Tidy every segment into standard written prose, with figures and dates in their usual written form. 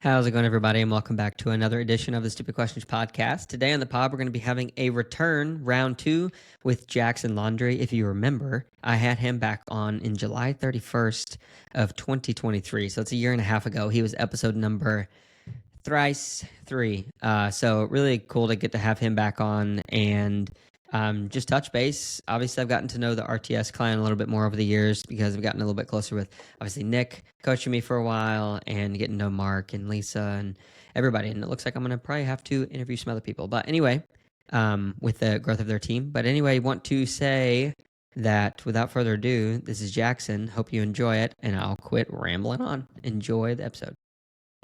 How's it going, everybody? And welcome back to another edition of the Stupid Questions podcast. Today on the pod, we're going to be having a return round 2 with Jackson Laundry. If you remember, I had him back on in July 31st of 2023. So it's a year and a half ago. He was episode number thrice 3. So really cool to get to have him back on and just touch base. Obviously, I've gotten to know the RTS clan a little bit more over the years because I've gotten a little bit closer with, obviously, Nick coaching me for a while and getting to know Mark and Lisa and everybody. And it looks like I'm going to probably have to interview some other people. But anyway, with the growth of their team. But anyway, want to say that without further ado, this is Jackson. Hope you enjoy it, and I'll quit rambling on. Enjoy the episode.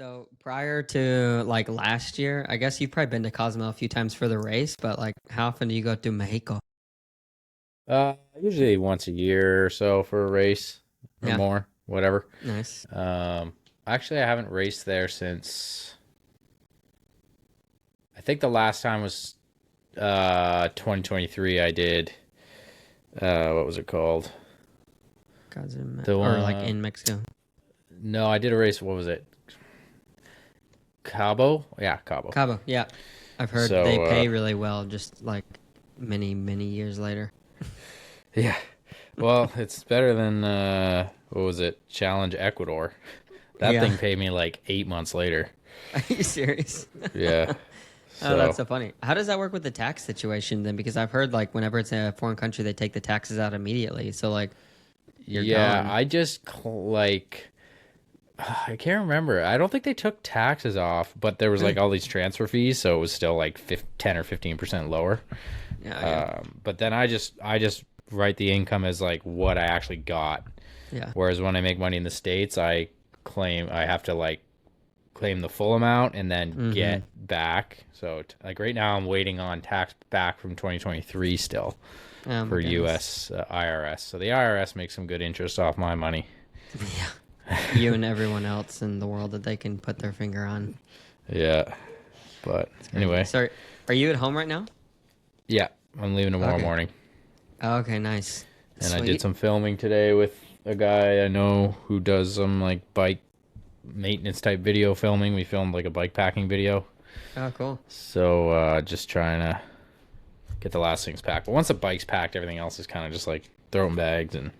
So prior to like last year, I guess you've probably been to Cozumel a few times for the race, but like how often do you go to Mexico? Usually once a year or so for a race or Yeah. more, whatever. Nice. Actually, I haven't raced there since I think the last time was 2023. I did what was it called? Cozumel, The or like one, in Mexico. no, I did a race. What was it? Cabo? Yeah, Cabo. Cabo, yeah. I've heard So they pay really well just like many, many years later. yeah. Well, it's better than what was it? Challenge Ecuador. That Yeah. thing paid me like 8 months later. Are you serious? Yeah. Oh, that's so funny. How does that work with the tax situation then? Because I've heard like whenever it's in a foreign country, they take the taxes out immediately. So like you're gone. I just like I can't remember. I don't think they took taxes off, but there was like all these transfer fees, so it was still like 10 or 15% lower. Yeah. But then I just write the income as like what I actually got. Yeah. Whereas when I make money in the States, I have to like claim the full amount and then get back. So like right now I'm waiting on tax back from 2023 still Oh, my for goodness. US IRS. So the IRS makes some good interest off my money. Yeah. You and everyone else in the world that they can put their finger on. Yeah. But anyway, So are you at home right now? yeah, I'm leaving tomorrow Okay. morning. Oh, okay, nice. And I Sweet. did some filming today with a guy I know who does some like bike maintenance type video filming. We filmed like a bike packing video. Oh, cool. So just trying to get the last things packed. But once the bike's packed, everything else is kind of just like throwing bags. And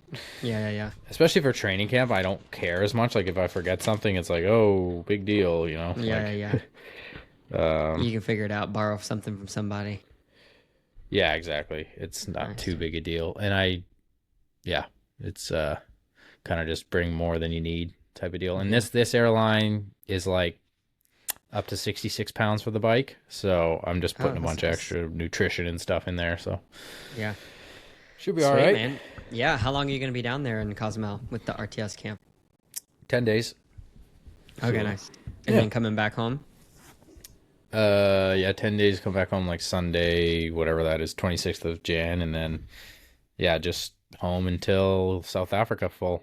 Yeah. especially for training camp, I don't care as much. Like if I forget something, it's like, oh, big deal, you know? Yeah. Like, You can figure it out, borrow something from somebody. yeah, exactly. It's not Nice. too big a deal. And it's kind of just bring more than you need type of deal. And this airline is like up to 66 pounds for the bike. So I'm just putting a that's bunch of nice. extra nutrition and stuff in there. So Yeah. should be Sweet, all right. man. Yeah, how long are you going to be down there in Cozumel with the RTS camp? 10 days. Okay, So, nice. And yeah. then coming back home? 10 days, come back home like Sunday, whatever that is, 26th of Jan. And then, just home until South Africa full.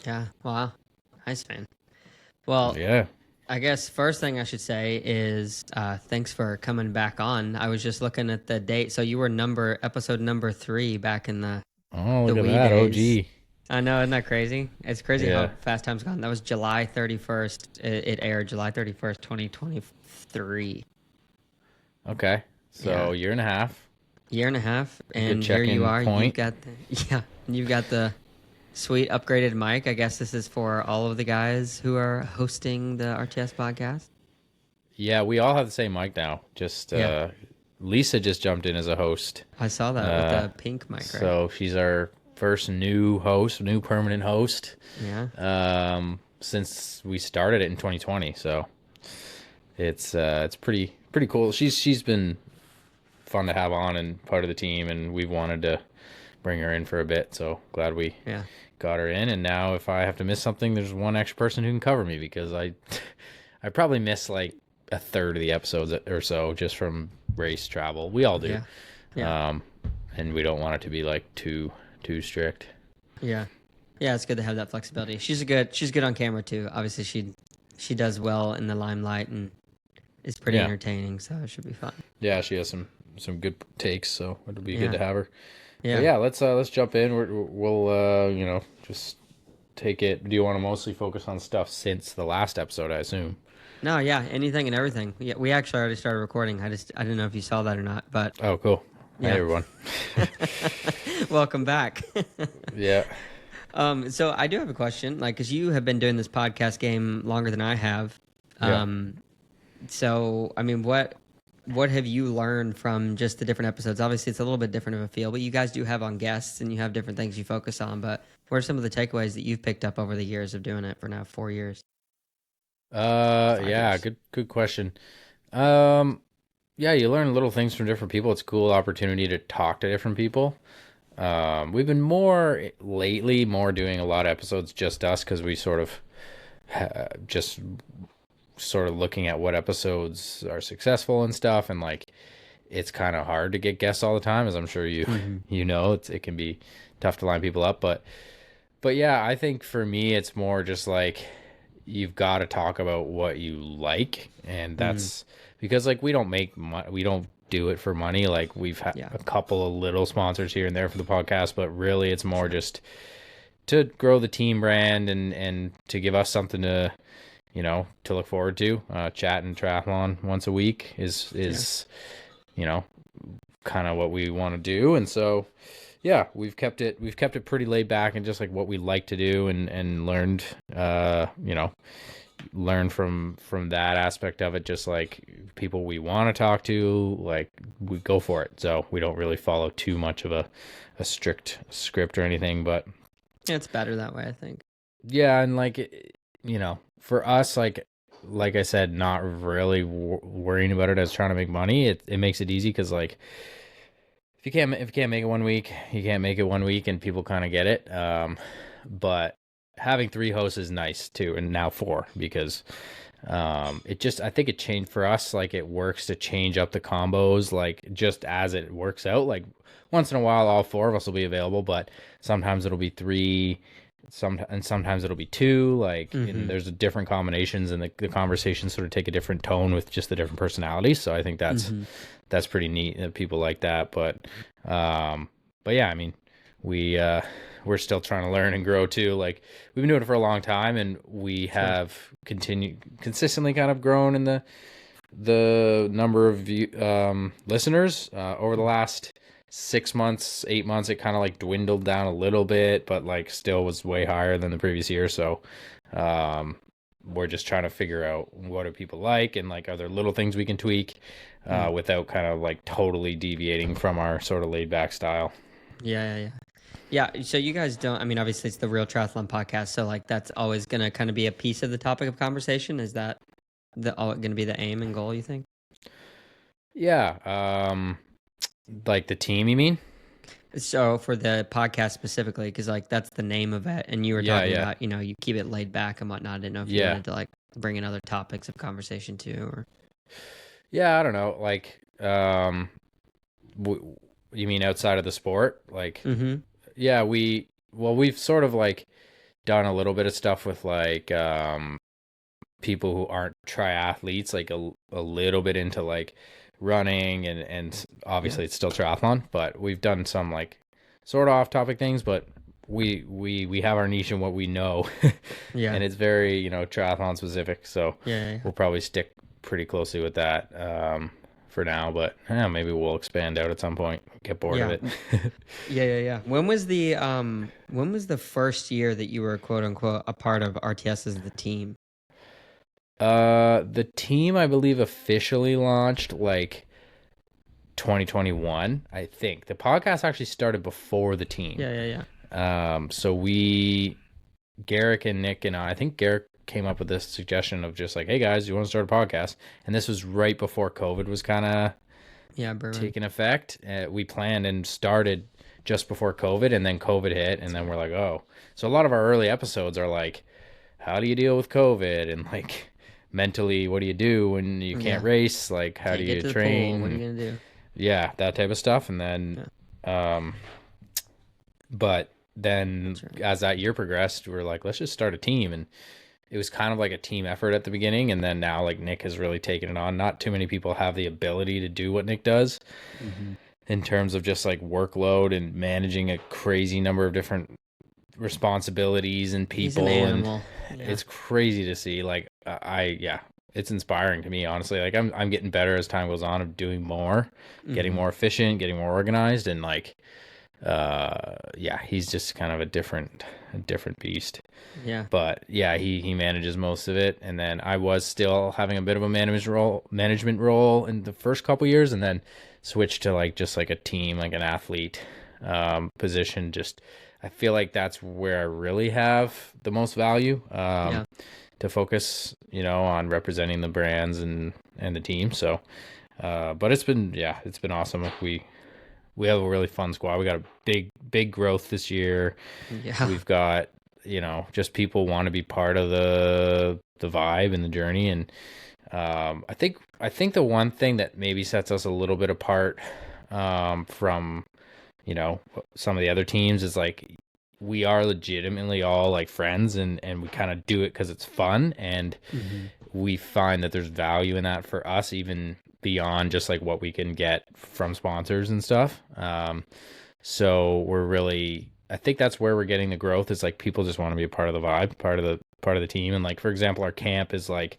Yeah, wow. Nice, man. Well, Yeah. I guess first thing I should say is thanks for coming back on. I was just looking at the date. So you were episode number 3 back in the Oh, look the at wee that. days. OG. I know, isn't that crazy? It's crazy Yeah. how fast time's gone. That was July 31st. It aired July 31st, 2023. Okay. So Yeah. year and a half. Year and a half, and here check-in you are. point. You've got the sweet upgraded mic. I guess this is for all of the guys who are hosting the RTS podcast. Yeah, we all have the same mic now. Just Yeah. Lisa just jumped in as a host. I saw that with the pink mic, right? So she's our first new permanent host. Yeah. Since we started it in 2020. So it's pretty cool. She's been fun to have on and part of the team, and we've wanted to bring her in for a bit. So glad we got her in. And now if I have to miss something, there's one extra person who can cover me, because I probably miss like a third of the episodes or so just from race travel. We all do. Yeah. And we don't want it to be like too strict. Yeah. It's good to have that flexibility. She's good on camera too. Obviously she does well in the limelight and is pretty entertaining, so it should be fun. Yeah, she has some good takes, so it'll be good to have her. Yeah. But let's jump in. We'll just take it? Do you want to mostly focus on stuff since the last episode, I assume? No, yeah, anything and everything. Yeah, we actually already started recording. I didn't know if you saw that or not, but Oh, cool. Hey, yeah. everyone. Welcome back. Yeah. So I do have a question, like, because you have been doing this podcast game longer than I have. Yeah. So I mean, what have you learned from just the different episodes? Obviously, it's a little bit different of a feel, but you guys do have on guests and you have different things you focus on. But what are some of the takeaways that you've picked up over the years of doing it for now 4 years, 5 Yeah, years? good question. Um, yeah, you learn little things from different people. It's a cool opportunity to talk to different people. We've been more doing a lot of episodes just us because we sort of just sort of looking at what episodes are successful and stuff, and like it's kind of hard to get guests all the time, as I'm sure you Mm-hmm. you know. It can be tough to line people up, but yeah, I think for me it's more just like you've got to talk about what you like, and Mm-hmm. that's because like we don't do it for money. Like we've had Yeah, a couple of little sponsors here and there for the podcast, but really it's more sure. just to grow the team brand and to give us something to to look forward to. Chat and triathlon once a week Yeah. is you know kind of what we want to do, and so yeah, we've kept it pretty laid back and just like what we like to do, and learned learn from that aspect of it, just like people we want to talk to, like we go for it. So we don't really follow too much of a strict script or anything, but Yeah, it's better that way, I think. yeah, and like for us, like I said, not really worrying about it as trying to make money. It makes it easy because like if you can't make it one week, you can't make it one week, and people kind of get it. But having three hosts is nice too, and now four, because it just, I think it changed for us. Like it works to change up the combos, like just as it works out. Like once in a while, all four of us will be available, but sometimes it'll be three, and sometimes it'll be two. Like, and Mm-hmm. there's different combinations, and the conversations sort of take a different tone with just the different personalities. So I think Mm-hmm. that's pretty neat that people like that. But yeah, I mean, we we're still trying to learn and grow too. Like we've been doing it for a long time, and we Sure. have consistently kind of grown in the number of listeners over the last 6 months, 8 months. It kind of like dwindled down a little bit, but like still was way higher than the previous year. So um, we're just trying to figure out what do people like, and like are there little things we can tweak Mm. without kind of like totally deviating from our sort of laid back style. Yeah, yeah, yeah. Yeah, so you guys don't, I mean, obviously it's the Real Triathlon podcast, so like that's always going to kind of be a piece of the topic of conversation. Is that going to be the aim and goal, you think? Yeah. Like the team, you mean? So for the podcast specifically, because like that's the name of it, and you were Yeah, talking yeah, about, you keep it laid back and whatnot. I didn't know if you yeah, wanted to like bring in other topics of conversation too, or yeah. I don't know. Like, you mean outside of the sport? Like, mm-hmm. yeah, we've sort of like done a little bit of stuff with like people who aren't triathletes, like a little bit into like running, and Yeah, obviously it's still triathlon, but we've done some like sort of off topic things, but we have our niche in what we know, yeah, and it's very triathlon specific, so yeah, yeah, we'll probably stick pretty closely with that for now, but maybe we'll expand out at some point, get bored of yeah, it. yeah, yeah, yeah. When was the first year that you were quote unquote a part of RTS as the team? The team, I believe, officially launched like 2021. I think the podcast actually started before the team. Yeah, yeah, yeah. So Garrick and Nick and I think Garrick came up with this suggestion of just like, hey guys, you want to start a podcast? And this was right before COVID was kind of Yeah, Berman. taking effect. We planned and started just before COVID, and then COVID hit, and then we're like, oh. So a lot of our early episodes are like, how do you deal with COVID? And like mentally, what do you do when you can't Yeah. race? Like, how do Can't get you to the pool. What are you train? gonna do? Yeah, that type of stuff. And then, Yeah, um, but then that's right. as that year progressed, we were like, let's just start a team. And it was kind of like a team effort at the beginning. And then now, like, Nick has really taken it on. Not too many people have the ability to do what Nick does Mm-hmm. in terms of just like workload and managing a crazy number of different responsibilities and He's an people, and animal. Yeah. it's crazy to see. Like it's inspiring to me, honestly. Like I'm getting better as time goes on of doing more, getting Hmm. more efficient, getting more organized, and like yeah, he's just kind of a different beast. Yeah. But yeah, he manages most of it, and then I was still having a bit of a management role in the first couple years, and then switched to like just like a team, like an athlete position. Just I feel like that's where I really have the most value, Yeah. to focus, on representing the brands and the team. So, but it's been awesome. Like we have a really fun squad. We got a big growth this year. Yeah. We've got, just people want to be part of the vibe and the journey. And I think the one thing that maybe sets us a little bit apart, from, some of the other teams is like we are legitimately all like friends, and we kind of do it because it's fun, and Hmm. we find that there's value in that for us, even beyond just like what we can get from sponsors and stuff. So I think that's where we're getting the growth, is like people just want to be a part of the vibe, part of the team. And like, for example, our camp is like,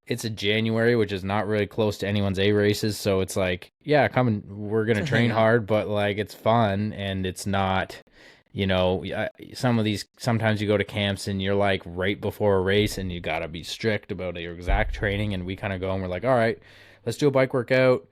it's a January, which is not really close to anyone's A races. So it's like, yeah, come and we're going to To hang train out. hard, but like it's fun, and it's not, sometimes you go to camps and you're like right before a race and you got to be strict about your exact training. And we kind of go and we're like, all right, let's do a bike workout.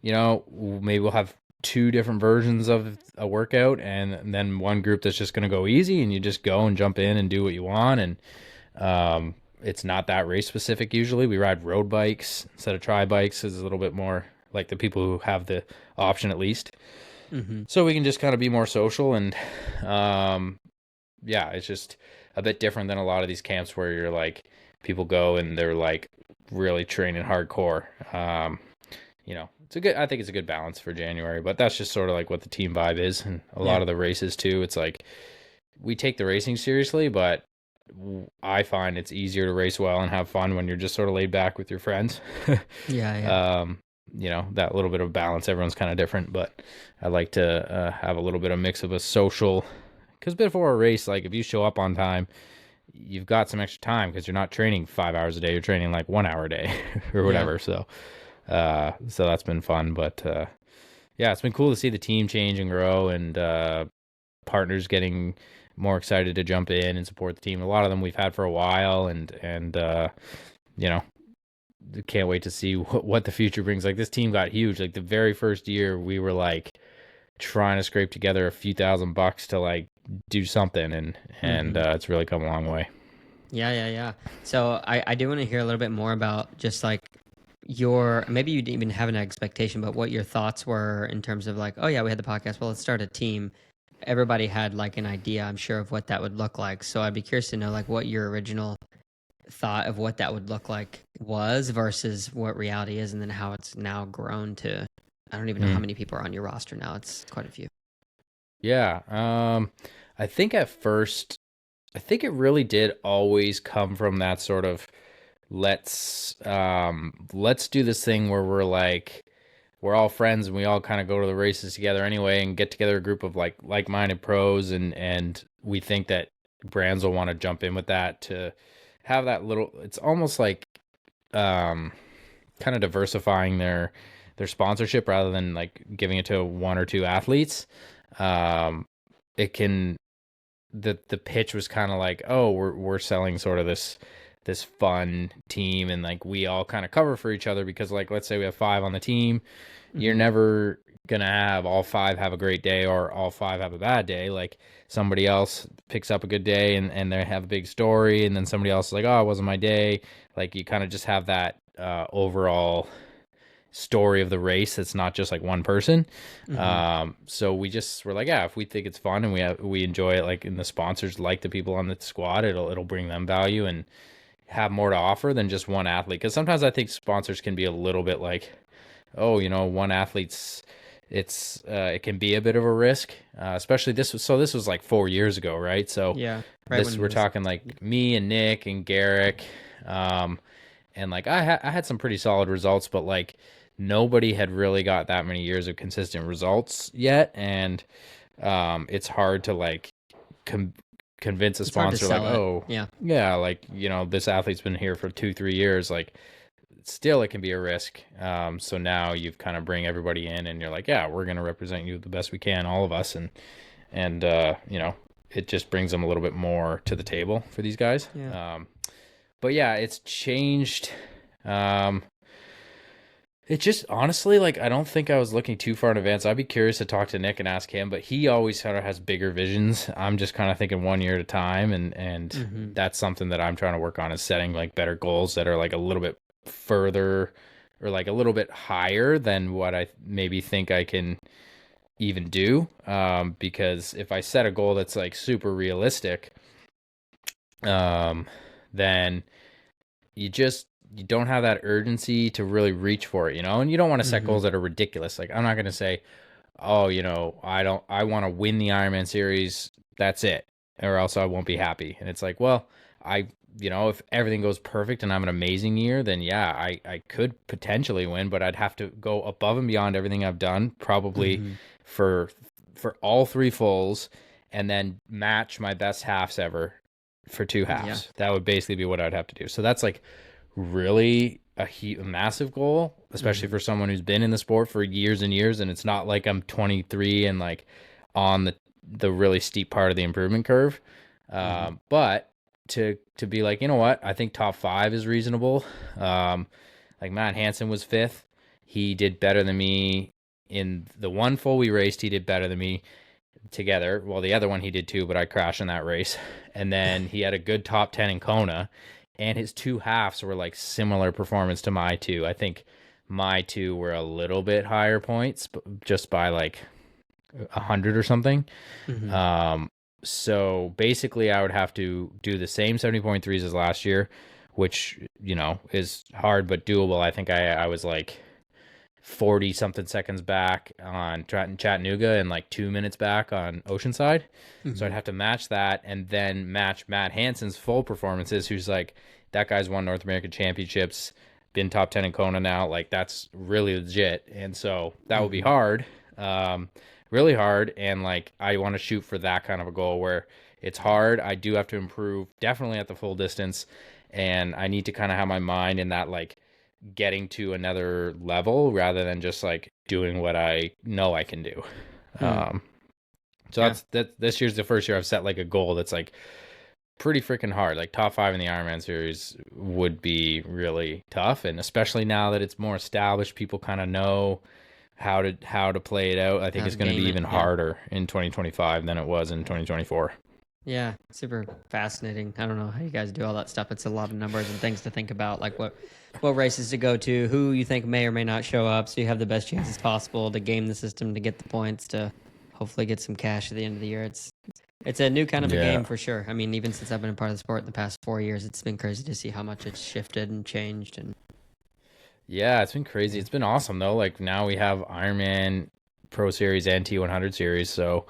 Maybe we'll have two different versions of a workout, and then one group that's just going to go easy, and you just go and jump in and do what you want. And it's not that race specific. Usually we ride road bikes instead of tri bikes, is a little bit more like the people who have the option, at least, Hmm. so we can just kind of be more social. And yeah, it's just a bit different than a lot of these camps where you're like, people go and they're like really training hardcore. I think it's a good balance for January, but that's just sort of like what the team vibe is. And a Yeah. lot of the races too, it's like we take the racing seriously, but I find it's easier to race well and have fun when you're just sort of laid back with your friends. Yeah. Yeah. um, that little bit of balance, everyone's kind of different, but I like to have a little bit of mix of a social, because before a race, like if you show up on time, you've got some extra time because you're not training 5 hours a day, you're training like 1 hour a day or Yeah. whatever. So that's been fun. But yeah, it's been cool to see the team change and grow, and partners getting more excited to jump in and support the team. A lot of them we've had for a while, and you know, can't wait to see what the future brings. Like, this team got huge. Like the very first year, we were like trying to scrape together a few $1,000 to like do something, and Hmm. it's really come a long way. Yeah. Yeah. Yeah. So I do want to hear a little bit more about just like your, maybe you didn't even have an expectation, but what your thoughts were in terms of like, oh yeah, we had the podcast. Well, let's start a team. Everybody had like an idea, I'm sure, of what that would look like. So I'd be curious to know like what your original thought of what that would look like was versus what reality is, and then how it's now grown to, I don't even know how Mm. many people are on your roster now. It's quite a few. Yeah. I think at first, I think it really did always come from that sort of, let's do this thing where we're all friends and we all kind of go to the races together anyway, and get together a group of like-minded pros, and we think that brands will want to jump in with that, to have that little, it's almost like um kind of diversifying their sponsorship rather than like giving it to one or two athletes. It can the pitch was kind of like, oh, we're selling sort of this fun team, and like we all kind of cover for each other, because like, let's say we have five on the team, you're Hmm. never gonna have all five have a great day or all five have a bad day. Like, somebody else picks up a good day, and they have a big story, and then somebody else is like, oh, it wasn't my day. Like, you kind of just have that overall story of the race that's not just like one person. Hmm. So we're like, yeah, if we think it's fun and we enjoy it, like, and the sponsors like the people on the squad, it'll bring them value and have more to offer than just one athlete. Because sometimes I think sponsors can be a little bit like, oh, one athlete's, it can be a bit of a risk, especially this was like 4 years ago, right? So Yeah. Right when this, he we're was. talking like me and Nick and Garrick, and like I had some pretty solid results, but like nobody had really got that many years of consistent results yet. And it's hard to like convince a It's hard to sponsor like, sell it. oh, Yeah. yeah, like, this athlete's been here for 2-3 years, like still it can be a risk. So now you've kind of bring everybody in and you're like, yeah, we're going to represent you the best we can, all of us. And it just brings them a little bit more to the table for these guys. Yeah. But yeah, it's changed. It just honestly, like, I don't think I was looking too far in advance. I'd be curious to talk to Nick and ask him, but he always kind of has bigger visions. I'm just kind of thinking 1 year at a time, and that's something that I'm trying to work on, is setting like better goals that are like a little bit further or like a little bit higher than what I maybe think I can even do. Because if I set a goal that's like super realistic, then you don't have that urgency to really reach for it, and you don't want to set goals that are ridiculous. Like, I'm not going to say, oh, I want to win the Ironman series. That's it. Or else I won't be happy. And it's like, well, if everything goes perfect and I'm an amazing year, then yeah, I could potentially win, but I'd have to go above and beyond everything I've done, probably for all 3 fulls, and then match my best halves ever for 2 halves. Yeah. That would basically be what I'd have to do. So that's like really a massive goal, especially for someone who's been in the sport for years and years. And it's not like I'm 23 and like on the really steep part of the improvement curve. But to be like, you know what, I think top 5 is reasonable. Like Matt Hansen was 5th. He did better than me in the 1 full we raced. He did better than me together. Well, the other one he did too, but I crashed in that race. And then he had a good top 10 in Kona, and his 2 halves were like similar performance to my 2. I think my 2 were a little bit higher points, but just by like 100 or something. So basically I would have to do the same 70.3s as last year, which, is hard but doable. I think I was like 40 something seconds back on Chattanooga and like 2 minutes back on Oceanside. So I'd have to match that and then match Matt Hansen's full performances, who's like, that guy's won North American championships, been top 10 in Kona now. Like, that's really legit. And so that would be hard, really hard. And like, I want to shoot for that kind of a goal where it's hard. I do have to improve definitely at the full distance. And I need to kind of have my mind in that, like, getting to another level rather than just like doing what I know I can do. So that's this year's the first year I've set like a goal that's like pretty freaking hard. Like top 5 in the Ironman series would be really tough, and especially now that it's more established, people kind of know how to play it out. I think it's going to be even harder in 2025 than it was in 2024. Yeah, super fascinating. I don't know how you guys do all that stuff. It's a lot of numbers and things to think about, like what races to go to, who you think may or may not show up, so you have the best chances possible to game the system, to get the points, to hopefully get some cash at the end of the year. It's a new kind of a game for sure. I mean, even since I've been a part of the sport in the past 4 years, it's been crazy to see how much it's shifted and changed. And yeah, it's been crazy. It's been awesome though. Like now we have Ironman Pro Series and T100 Series, so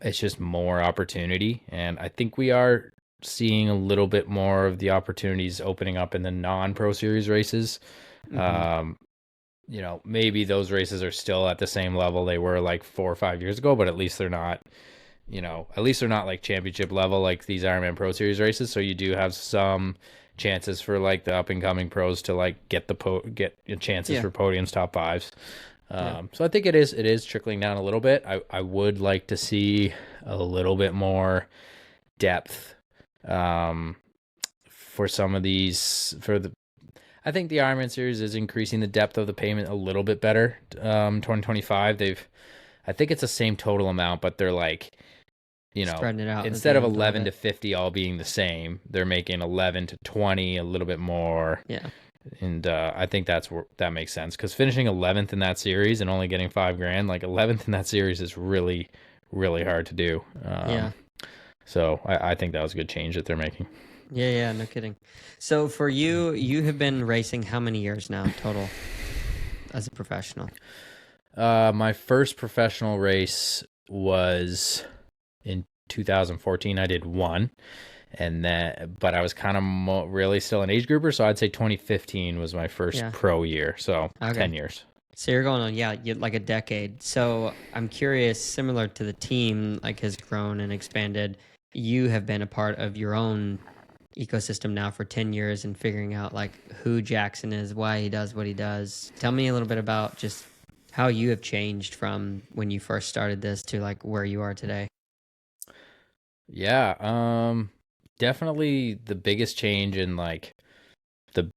it's just more opportunity, and I think we are seeing a little bit more of the opportunities opening up in the non-Pro Series races. Maybe those races are still at the same level they were like 4 or 5 years ago, but at least they're not, like championship level like these Ironman Pro Series races. So you do have some chances for like the up and coming pros to like get chances for podiums, top 5s. So I think it is trickling down a little bit. I would like to see a little bit more depth for some of these. I think the Ironman series is increasing the depth of the payment a little bit better. 2025, I think it's the same total amount, but they're like, spreading it out instead of 11 to 50 all being the same, they're making 11 to 20 a little bit more. Yeah. And I think that makes sense, because finishing 11th in that series and only getting $5,000, like 11th in that series is really, really hard to do. So I think that was a good change that they're making. Yeah, no kidding. So for you have been racing how many years now total as a professional? My first professional race was in 2014. I did 1. But I was kind of really still an age grouper, so I'd say 2015 was my first pro year. So 10 years. So you're going on, yeah, you like a decade. So I'm curious, similar to the team, like has grown and expanded. You have been a part of your own ecosystem now for 10 years and figuring out like who Jackson is, why he does what he does. Tell me a little bit about just how you have changed from when you first started this to like where you are today. Yeah, definitely the biggest change in like the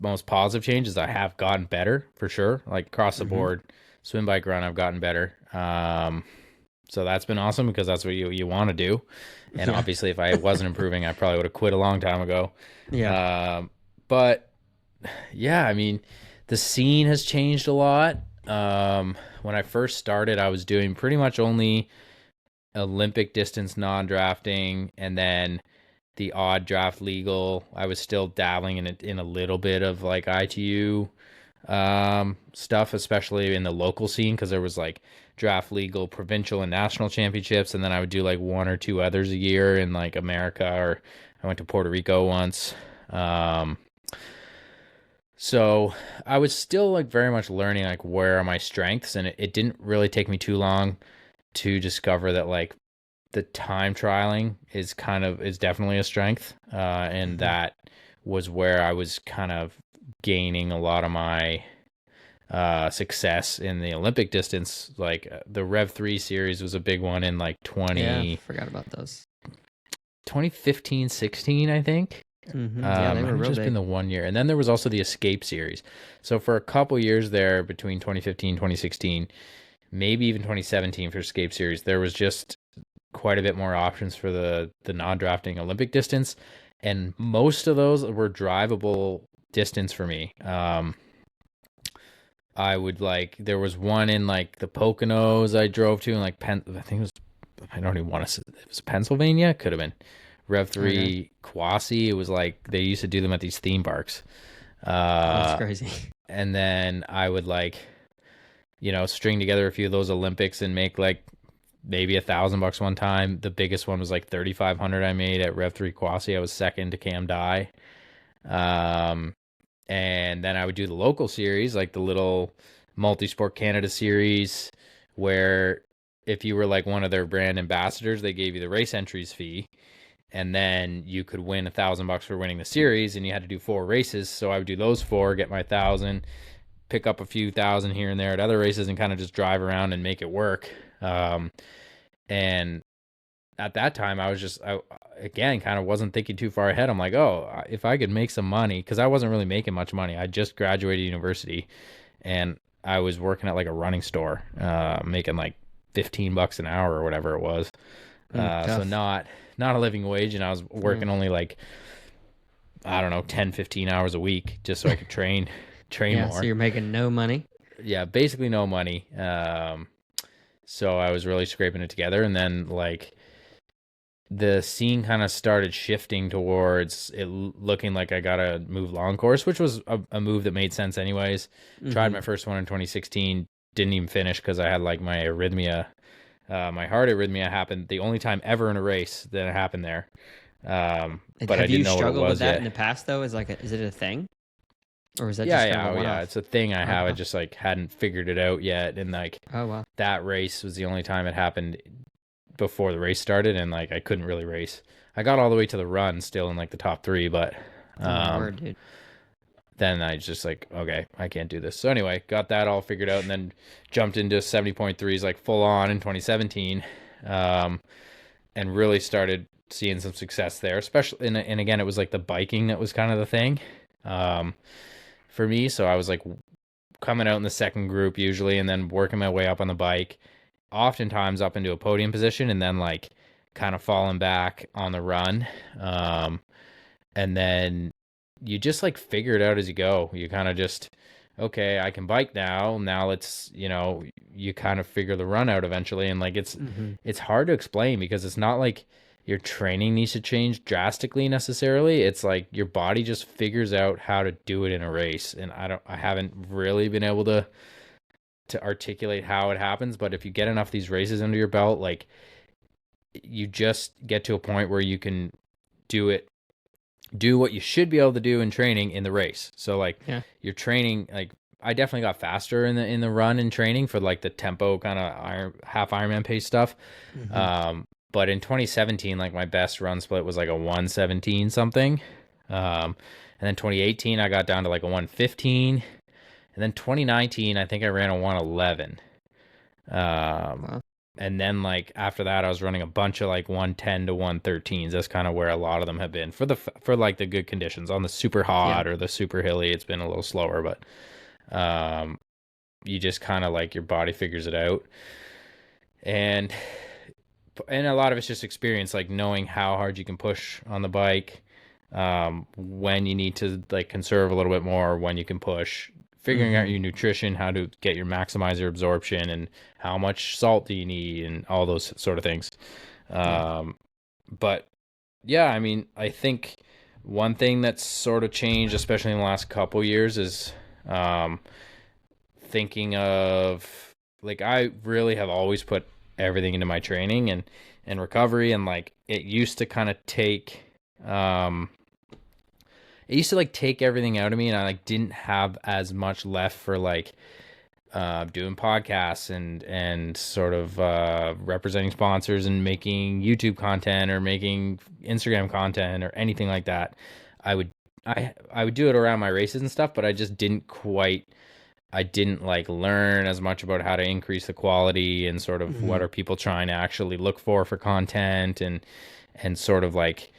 most positive change is I have gotten better for sure. Like across the Mm-hmm. board, swim, bike, run, I've gotten better. So that's been awesome because that's what you want to do. And Yeah. obviously, if I wasn't improving, I probably would have quit a long time ago. Yeah. But yeah, I mean, the scene has changed a lot. When I first started, I was doing pretty much only Olympic distance non-drafting, and then the odd draft legal. I was still dabbling in it in a little bit of like ITU stuff, especially in the local scene, because there was like draft legal, provincial, and national championships, and then I would do like one or two others a year in like America, or I went to Puerto Rico once. Um, so I was still like very much learning like where are my strengths, and it didn't really take me too long to discover that like the time trialing is definitely a strength, and Mm-hmm. that was where I was kind of gaining a lot of my success in the Olympic distance. Like the Rev 3 series was a big one in like Yeah, forgot about those. 2015, 16, I think. Yeah, they Might were have real just been big. the 1 year. And then there was also the Escape series. So for a couple years there between 2015, 2016, maybe even 2017 for Escape series, there was just quite a bit more options for the non-drafting Olympic distance, and most of those were drivable distance for me. I would like there was one in like the Poconos I drove to in like I think it was I don't even want to say it was Pennsylvania. It could have been Rev Okay. 3 Quasi. It was like they used to do them at these theme parks. That's Uh, crazy. and then I would like string together a few of those Olympics and make like maybe $1,000 one time. The biggest one was like 3,500 I made at Rev 3 Quasi. I was second to Cam Dye. Um, and then I would do the local series, like the little Multisport Canada series, where if you were like one of their brand ambassadors, they gave you the race entries fee, and then you could win $1,000 for winning the series, and you had to do 4 races. So I would do those 4, get my 1,000, pick up a few thousand here and there at other races, and kind of just drive around and make it work. And at that time, I was just, again, kind of wasn't thinking too far ahead. I'm like, oh, if I could make some money, because I wasn't really making much money. I just graduated university, and I was working at like a running store, making like $15 an hour or whatever it was. So Tough. not a living wage, and I was Yeah. working only like, I don't know, 10, 15 hours a week just so I could train Yeah, so more. you're making no money. Yeah, basically no money. So I was really scraping it together, and then like the scene kind of started shifting towards it looking like I gotta move long course, which was a move that made sense anyways. Tried Mm-hmm. my first one in 2016, didn't even finish because I had like my arrhythmia, my heart arrhythmia happened the only time ever in a race that it happened there. But I Have you didn't know what it struggled with was that in yet. the past though? Is it a thing? Or is that Yeah, just kind yeah, of a oh yeah, one-off? it's a thing I Oh have. I wow. just like hadn't figured it out yet, and like Oh wow. that race was the only time it happened before the race started, and like I couldn't really race. I got all the way to the run still in like the top 3, but Oh my um word, dude. then I just like, okay, I can't do this. So anyway, got that all figured out, and then jumped into 70.3s like full on in 2017, um and really started seeing some success there, especially and again it was like the biking that was kind of the thing um for me. So I was like coming out in the second group usually, and then working my way up on the bike, oftentimes up into a podium position, and then like kind of falling back on the run. Um, and then you just like figure it out as you go. You kind of just, okay, I can bike now. Now let's, you kind of figure the run out eventually. And like Mm-hmm. it's hard to explain because it's not like your training needs to change drastically necessarily. It's like your body just figures out how to do it in a race. And I haven't really been able to articulate how it happens, but if you get enough of these races under your belt, like you just get to a point where you can do it do what you should be able to do in training in the race. So like Yeah. you're training like I definitely got faster in the run and training for like the tempo kind of half Ironman pace stuff. Mm-hmm. But in 2017, like my best run split was like a 117 something. And then 2018, I got down to like a 115. And then 2019, I think I ran a 111. Wow. And then like after that, I was running a bunch of like 110 to 113s. That's kind of where a lot of them have been for like the good conditions. On the super Yeah. hot or the super hilly, it's been a little slower, but you just kind of like your body figures it out. And a lot of it's just experience, like knowing how hard you can push on the bike, when you need to like conserve a little bit more, when you can push, figuring out Mm-hmm. your nutrition, how to get your maximizer absorption, and how much salt do you need, and all those sort of things. Yeah. But yeah, I mean, I think one thing that's sort of changed, especially in the last couple years, is um, thinking of like I really have always put everything into my training and recovery, and like it used to kind of take um it used to like take everything out of me, and I like didn't have as much left for like doing podcasts and sort of representing sponsors and making YouTube content or making Instagram content or anything like that. I would I would do it around my races and stuff, but I didn't like learn as much about how to increase the quality and sort of Mm-hmm. what are people trying to actually look for content, and sort of like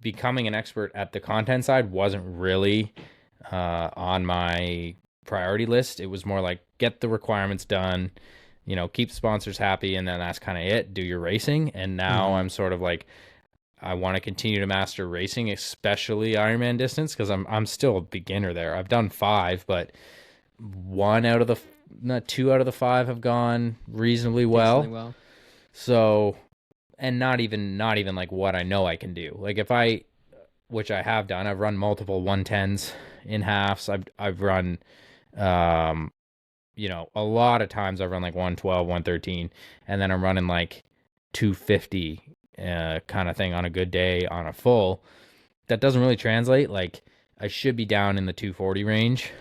becoming an expert at the content side wasn't really on my priority list. It was more like get the requirements done, keep sponsors happy, and then that's kind of it. Do your racing. And now Mm-hmm. I'm sort of like I want to continue to master racing, especially Ironman distance, because I'm still a beginner there. I've done 5, but one out of the not 2 out of the 5 have gone reasonably Decently well. well. So, and not even like what I know I can do. Like if I, which I have done, I've run multiple 110s in halves. I've run a lot of times I've run like 112, 113, and then I'm running like 250 kind of thing on a good day on a full. That doesn't really translate. Like I should be down in the 240 range,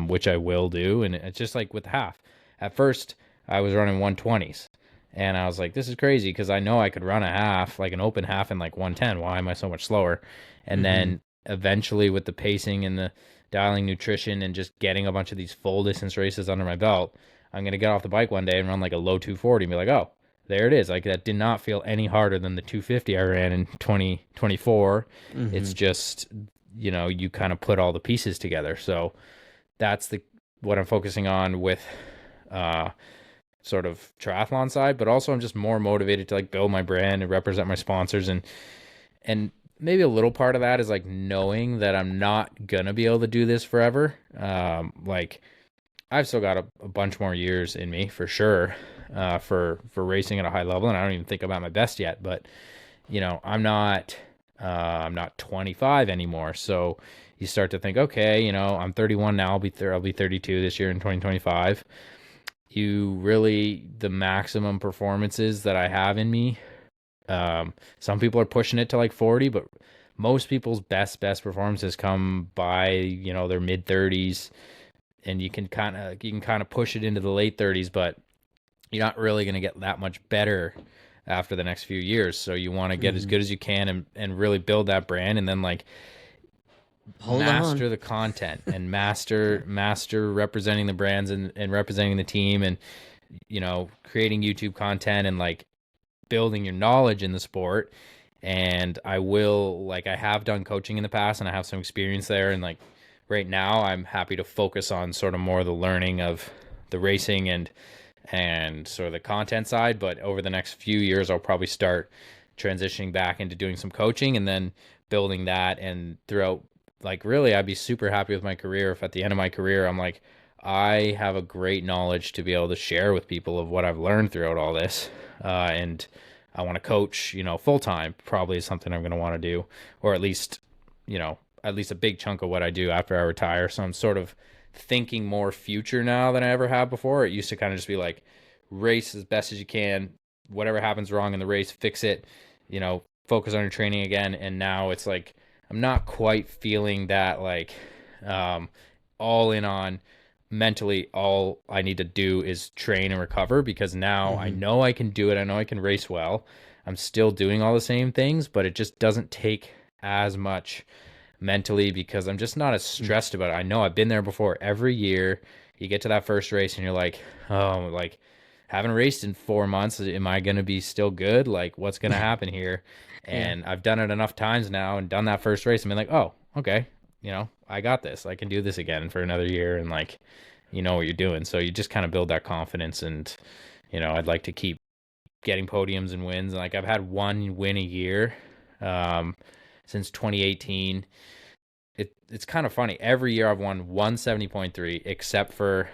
which I will do. And it's just like with half. At first, I was running 120s, and I was like, this is crazy because I know I could run a half, like an open half in like 110. Why am I so much slower? And Mm-hmm. then eventually, with the pacing and the dialing nutrition and just getting a bunch of these full distance races under my belt, I'm gonna get off the bike one day and run like a low 240 and be like, oh, there it is. Like that did not feel any harder than the 250 I ran in 2024. Mm-hmm. It's just, you kind of put all the pieces together. So that's the what I'm focusing on with uh sort of triathlon side, but also I'm just more motivated to like build my brand and represent my sponsors, and maybe a little part of that is like knowing that I'm not gonna be able to do this forever. Like I've still got a bunch more years in me for sure, for racing at a high level, and I don't even think I'm at my best yet. But I'm not 25 anymore, so you start to think, okay, I'm 31 now. I'll be 32 this year in 2025. The maximum performances that I have in me. Some people are pushing it to like 40, but most people's best performances come by their mid 30s, and you can kind of push it into the late 30s, but you're not really going to get that much better after the next few years. So you want to get as Mm-hmm. good as you can, and really build that brand, and then like Hold on. master the content and master representing the brands, and representing the team, and creating YouTube content, and like building your knowledge in the sport. And I have done coaching in the past, and I have some experience there, and like right now I'm happy to focus on sort of more of the learning of the racing and sort of the content side. But over the next few years, I'll probably start transitioning back into doing some coaching, and then building that. And throughout, like, really, I'd be super happy with my career if at the end of my career, I'm like, I have a great knowledge to be able to share with people of what I've learned throughout all this. And I want to coach, full time, probably is something I'm going to want to do, or at least a big chunk of what I do after I retire. So I'm sort of thinking more future now than I ever have before. It used to kind of just be like race as best as you can, whatever happens wrong in the race, fix it, focus on your training again. And now it's like I'm not quite feeling that like all in on mentally. All I need to do is train and recover, because now I Mm-hmm. know I can do it. I know I can race well. I'm still doing all the same things, but it just doesn't take as much mentally, because I'm just not as stressed about it. I know I've been there before. Every year you get to that first race and you're like, oh, like, haven't raced in 4 months. Am I going to be still good? Like, what's going to happen here? Yeah. And I've done it enough times now and done that first race and been like, oh, okay, I got this. I can do this again for another year. And like, you know what you're doing. So you just kind of build that confidence. And, I'd like to keep getting podiums and wins. And like, I've had one win a year um, since 2018. It's kind of funny. Every year I've won 170.3, except for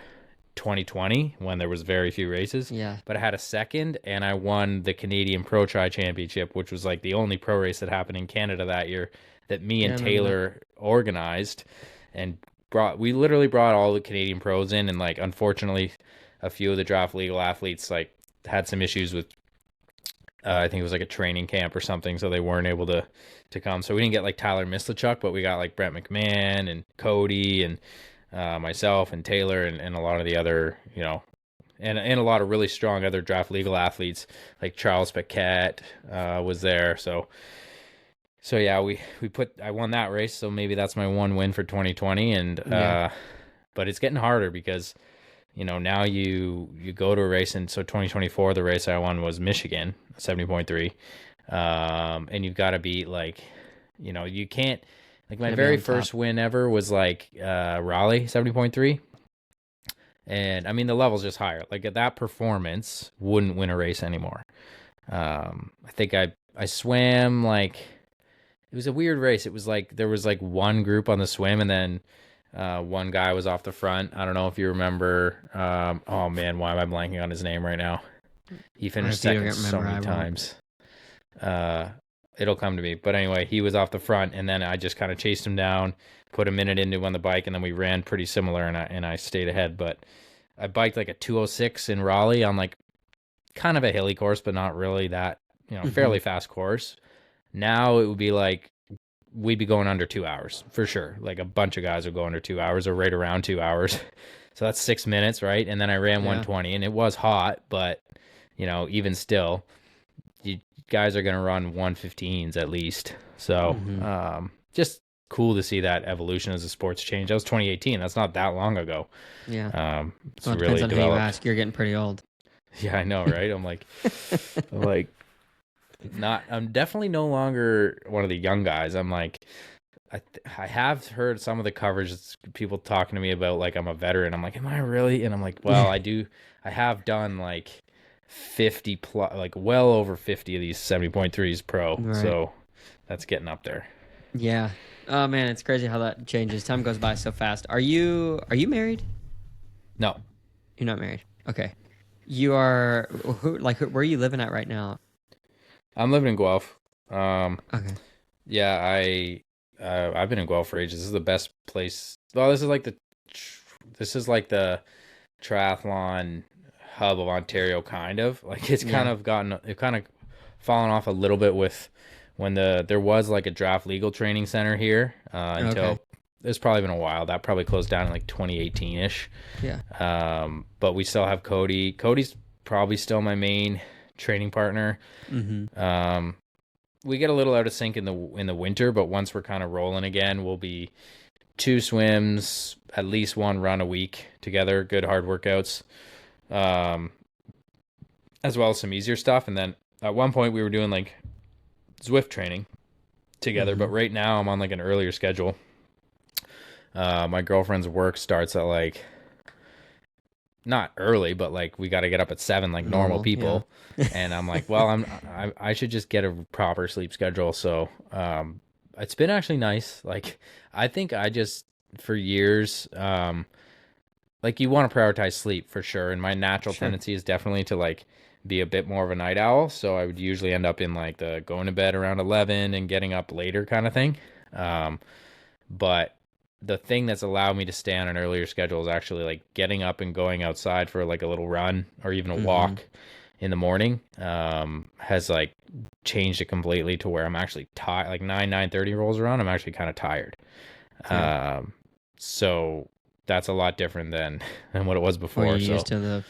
2020 when there was very few races. Yeah. But I had a second, and I won the Canadian Pro Tri Championship, which was like the only pro race that happened in Canada that year that me Yeah, I and remember that. Taylor organized, and we literally brought all the Canadian pros in. And like, unfortunately, a few of the draft legal athletes like had some issues with I think it was like a training camp or something, so they weren't able to come. So we didn't get like Tyler Mislachuk, but we got like Brent McMahon and Cody and myself and Taylor and a lot of the other, and a lot of really strong other draft legal athletes, like Charles Paquette was there. So yeah, I won that race, so maybe that's my one win for 2020. And Yeah. but it's getting harder because now you go to a race. And so 2024, the race I won was Michigan, 70.3. And you've got to beat like, you can't, like, my Gotta be very on top. first win ever was like Raleigh, 70.3. And I mean, the level's just higher. Like, at that performance wouldn't win a race anymore. I think I swam like, it was a weird race. It was like there was like one group on the swim, and then one guy was off the front. I don't know if you remember. Oh man, why am I blanking on his name right now? He finished If you don't second so remember, many I won't. times. Uh, it'll come to me. But anyway, he was off the front, and then I just kind of chased him down, put a minute into on the bike, and then we ran pretty similar, and I stayed ahead. But I biked like a 206 in Raleigh on like kind of a hilly course, but not really that, Mm-hmm. fairly fast course. Now it would be like we'd be going under 2 hours for sure. Like, a bunch of guys would go under 2 hours or right around 2 hours. So that's 6 minutes, right? And then I ran Yeah. 120, and it was hot, but even still, you guys are going to run 115s at least. So Mm-hmm. just cool to see that evolution as the sports change. That was 2018. That's not that long ago. Yeah. It's Well, it depends really on who you developed. ask. You're getting pretty old. Yeah, I know, right? I'm like, not. I'm definitely no longer one of the young guys. I'm like, I have heard some of the coverage, it's people talking to me about like I'm a veteran. I'm like, am I really? And I'm like, well, I do. I have done like 50 plus, like well over 50 of these 70.3s pro. Right. So that's getting up there. Yeah. Oh man, it's crazy how that changes. Time goes by so fast. Are you married? No, You're not married. Okay. You are where are you living at right now? I'm living in Guelph. Um, Okay. yeah, I've been in Guelph for ages. This is the best place. Well, this is like the triathlon hub of Ontario, kind of. Like, it's kind Yeah. of fallen off a little bit with when there was like a draft legal training center here Okay. until it's probably been a while. That probably closed down in like 2018-ish. Yeah. But we still have Cody. Cody's probably still my main training partner. Mm-hmm. Um, we get a little out of sync in the winter, but once we're kind of rolling again, we'll be two swims, at least one run a week together, good hard workouts, um, as well as some easier stuff. And then at one point we were doing like Zwift training together, but Mm-hmm. right now I'm on like an earlier schedule. My girlfriend's work starts at like not early, but like we got to get up at 7 like normal Normal. Yeah. people. And I'm like, well, I should just get a proper sleep schedule. So it's been actually nice. Like, I think I just for years like, you want to prioritize sleep for sure, and my natural Sure. tendency is definitely to like be a bit more of a night owl. So I would usually end up in like the going to bed around 11 and getting up later kind of thing. Um, but the thing that's allowed me to stay on an earlier schedule is actually like getting up and going outside for like a little run or even a Mm-hmm. walk in the morning. Has like changed it completely to where I'm actually tired. Like 9:30 rolls around, I'm actually kind of tired. Yeah. Um, so that's a lot different than what it was Or you're before. So, used to the.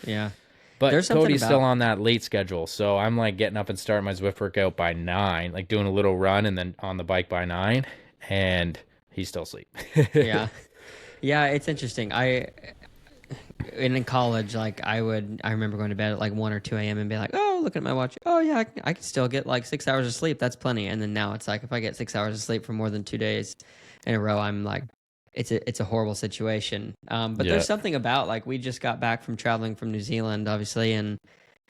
but There's something Cody's still about on that late schedule. So I'm like getting up and starting my Zwift workout by 9, like doing a little run and then on the bike by 9, and he's still asleep. yeah. Yeah, it's interesting. In college, like I remember going to bed at like 1 or 2 a.m. and be like, oh, looking at my watch. Oh yeah, I can still get like 6 hours of sleep. That's plenty. And then now it's like, if I get 6 hours of sleep for more than 2 days in a row, I'm like, it's a horrible situation. But Yeah. there's something about, like, we just got back from traveling from New Zealand, obviously. And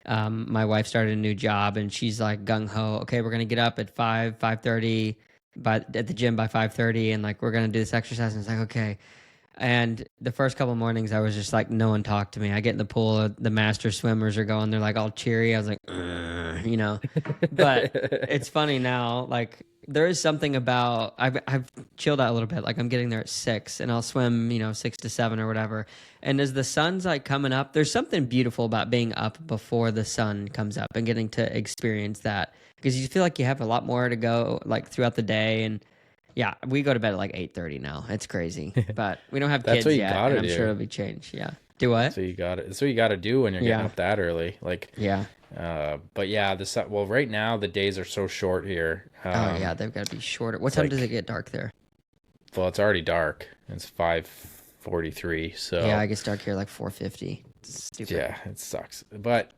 my wife started a new job and she's like gung ho. Okay, we're going to get up at 5:30 at the gym by 5:30. And like, we're going to do this exercise. And it's like, okay. And the first couple mornings, I was just like, no one talked to me. I get in the pool, the master swimmers are going, they're like all cheery. I was like, you know. But it's funny now, like there is something about I've chilled out a little bit. Like I'm getting there at 6, and I'll swim, 6 to 7 or whatever. And as the sun's like coming up, there's something beautiful about being up before the sun comes up and getting to experience that, because you feel like you have a lot more to go like throughout the day. And yeah, we go to bed at like 8:30 now. It's crazy, but we don't have That's kids what you yet, gotta and I'm sure do. it'll be changed. Yeah. Do what? So you got it. That's what you got to do when you're getting Yeah. up that early. Like, Yeah. but yeah, well, right now the days are so short here. Oh yeah, they've got to be shorter. What It's time does like, it get dark there? well, it's already dark. It's 5:43. So Yeah, I get dark here like 4:50. It's stupid. yeah, it sucks. But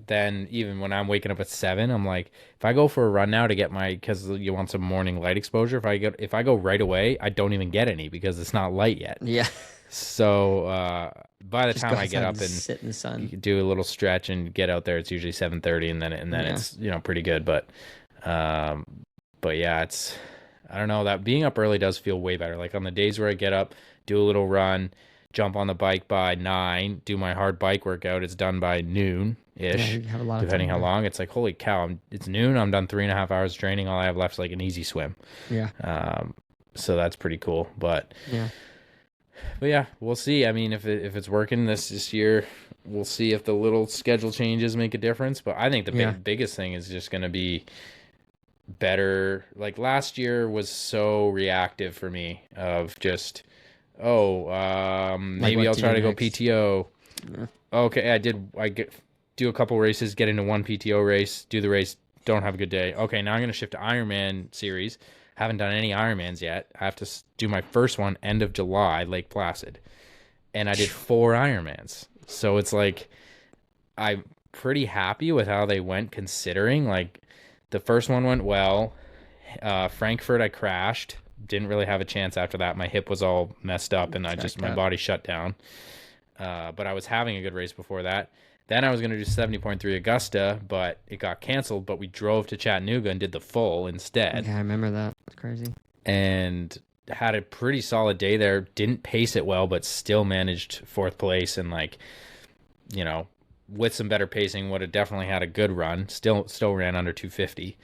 then even when I'm waking up at 7, I'm like, if I go for a run now to get because you want some morning light exposure, if I go right away, I don't even get any because it's not light yet. Yeah. So by the Just time go I get outside up and sit in the sun. you can do a little stretch and get out there, it's usually 7:30, and then Yeah. it's pretty good. But yeah, I don't know, that being up early does feel way better. Like on the days where I get up, do a little run, jump on the bike by 9, do my hard bike workout. It's done by noon ish, Yeah, you have a lot of depending time how there. long. It's like, holy cow, it's noon. I'm done 3.5 hours of training. All I have left is like an easy swim. Yeah. So that's pretty cool. But Yeah. yeah, we'll see. I mean, if it's working this year, we'll see if the little schedule changes make a difference. But I think the Yeah. biggest thing is just going to be better. Like last year was so reactive for me of just, maybe what I'll to try do to go next. PTO. Yeah. Okay, do a couple races, get into one PTO race, do the race, don't have a good day. Okay, now I'm going to shift to Ironman series. Haven't done any Ironmans yet. I have to do my first one end of July, Lake Placid. And I did 4 Ironmans. So it's like, I'm pretty happy with how they went, considering like the first one went well. Frankfurt, I crashed. Didn't really have a chance after that. My hip was all messed up and my body shut down. But I was having a good race before that. Then I was going to do 70.3 Augusta, but it got canceled. But we drove to Chattanooga and did the full instead. Yeah, I remember that. It's crazy. And had a pretty solid day there. Didn't pace it well, but still managed 4th place. And like, with some better pacing, would have definitely had a good run. Still ran under 250.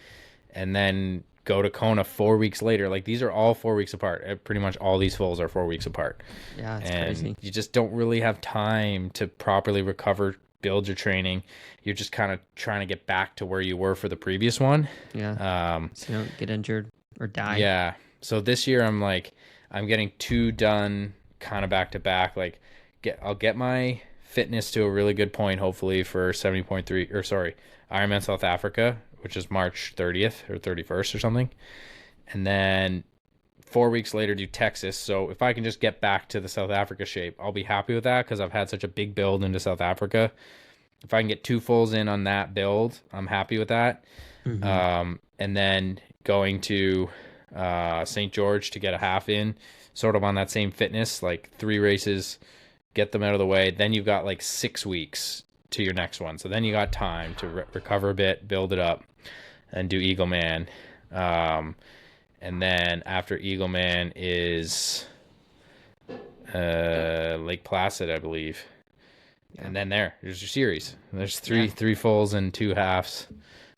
And then go to Kona 4 weeks later. Like, these are all 4 weeks apart. Pretty much all these fulls are 4 weeks apart. Yeah, it's And crazy. you just don't really have time to properly recover, build your training. You're just kind of trying to get back to where you were for the previous one. Yeah. So you don't get injured or die. Yeah. So this year I'm getting 2 done kind of back to back. Like I'll get my fitness to a really good point, hopefully, for 70.3 Ironman South Africa, which is March 30th or 31st or something. And then 4 weeks later do Texas. So if I can just get back to the South Africa shape, I'll be happy with that, because I've had such a big build into South Africa. If I can get 2 fulls in on that build, I'm happy with that. Mm-hmm. And then going to St. George to get a half in, sort of on that same fitness, like 3 races, get them out of the way. Then you've got like 6 weeks to your next one. So then you got time to recover a bit, build it up, and do Eagle Man. And then after Eagle Man is Lake Placid, I believe. Yeah. And then there's your series. There's three fulls and 2 halves.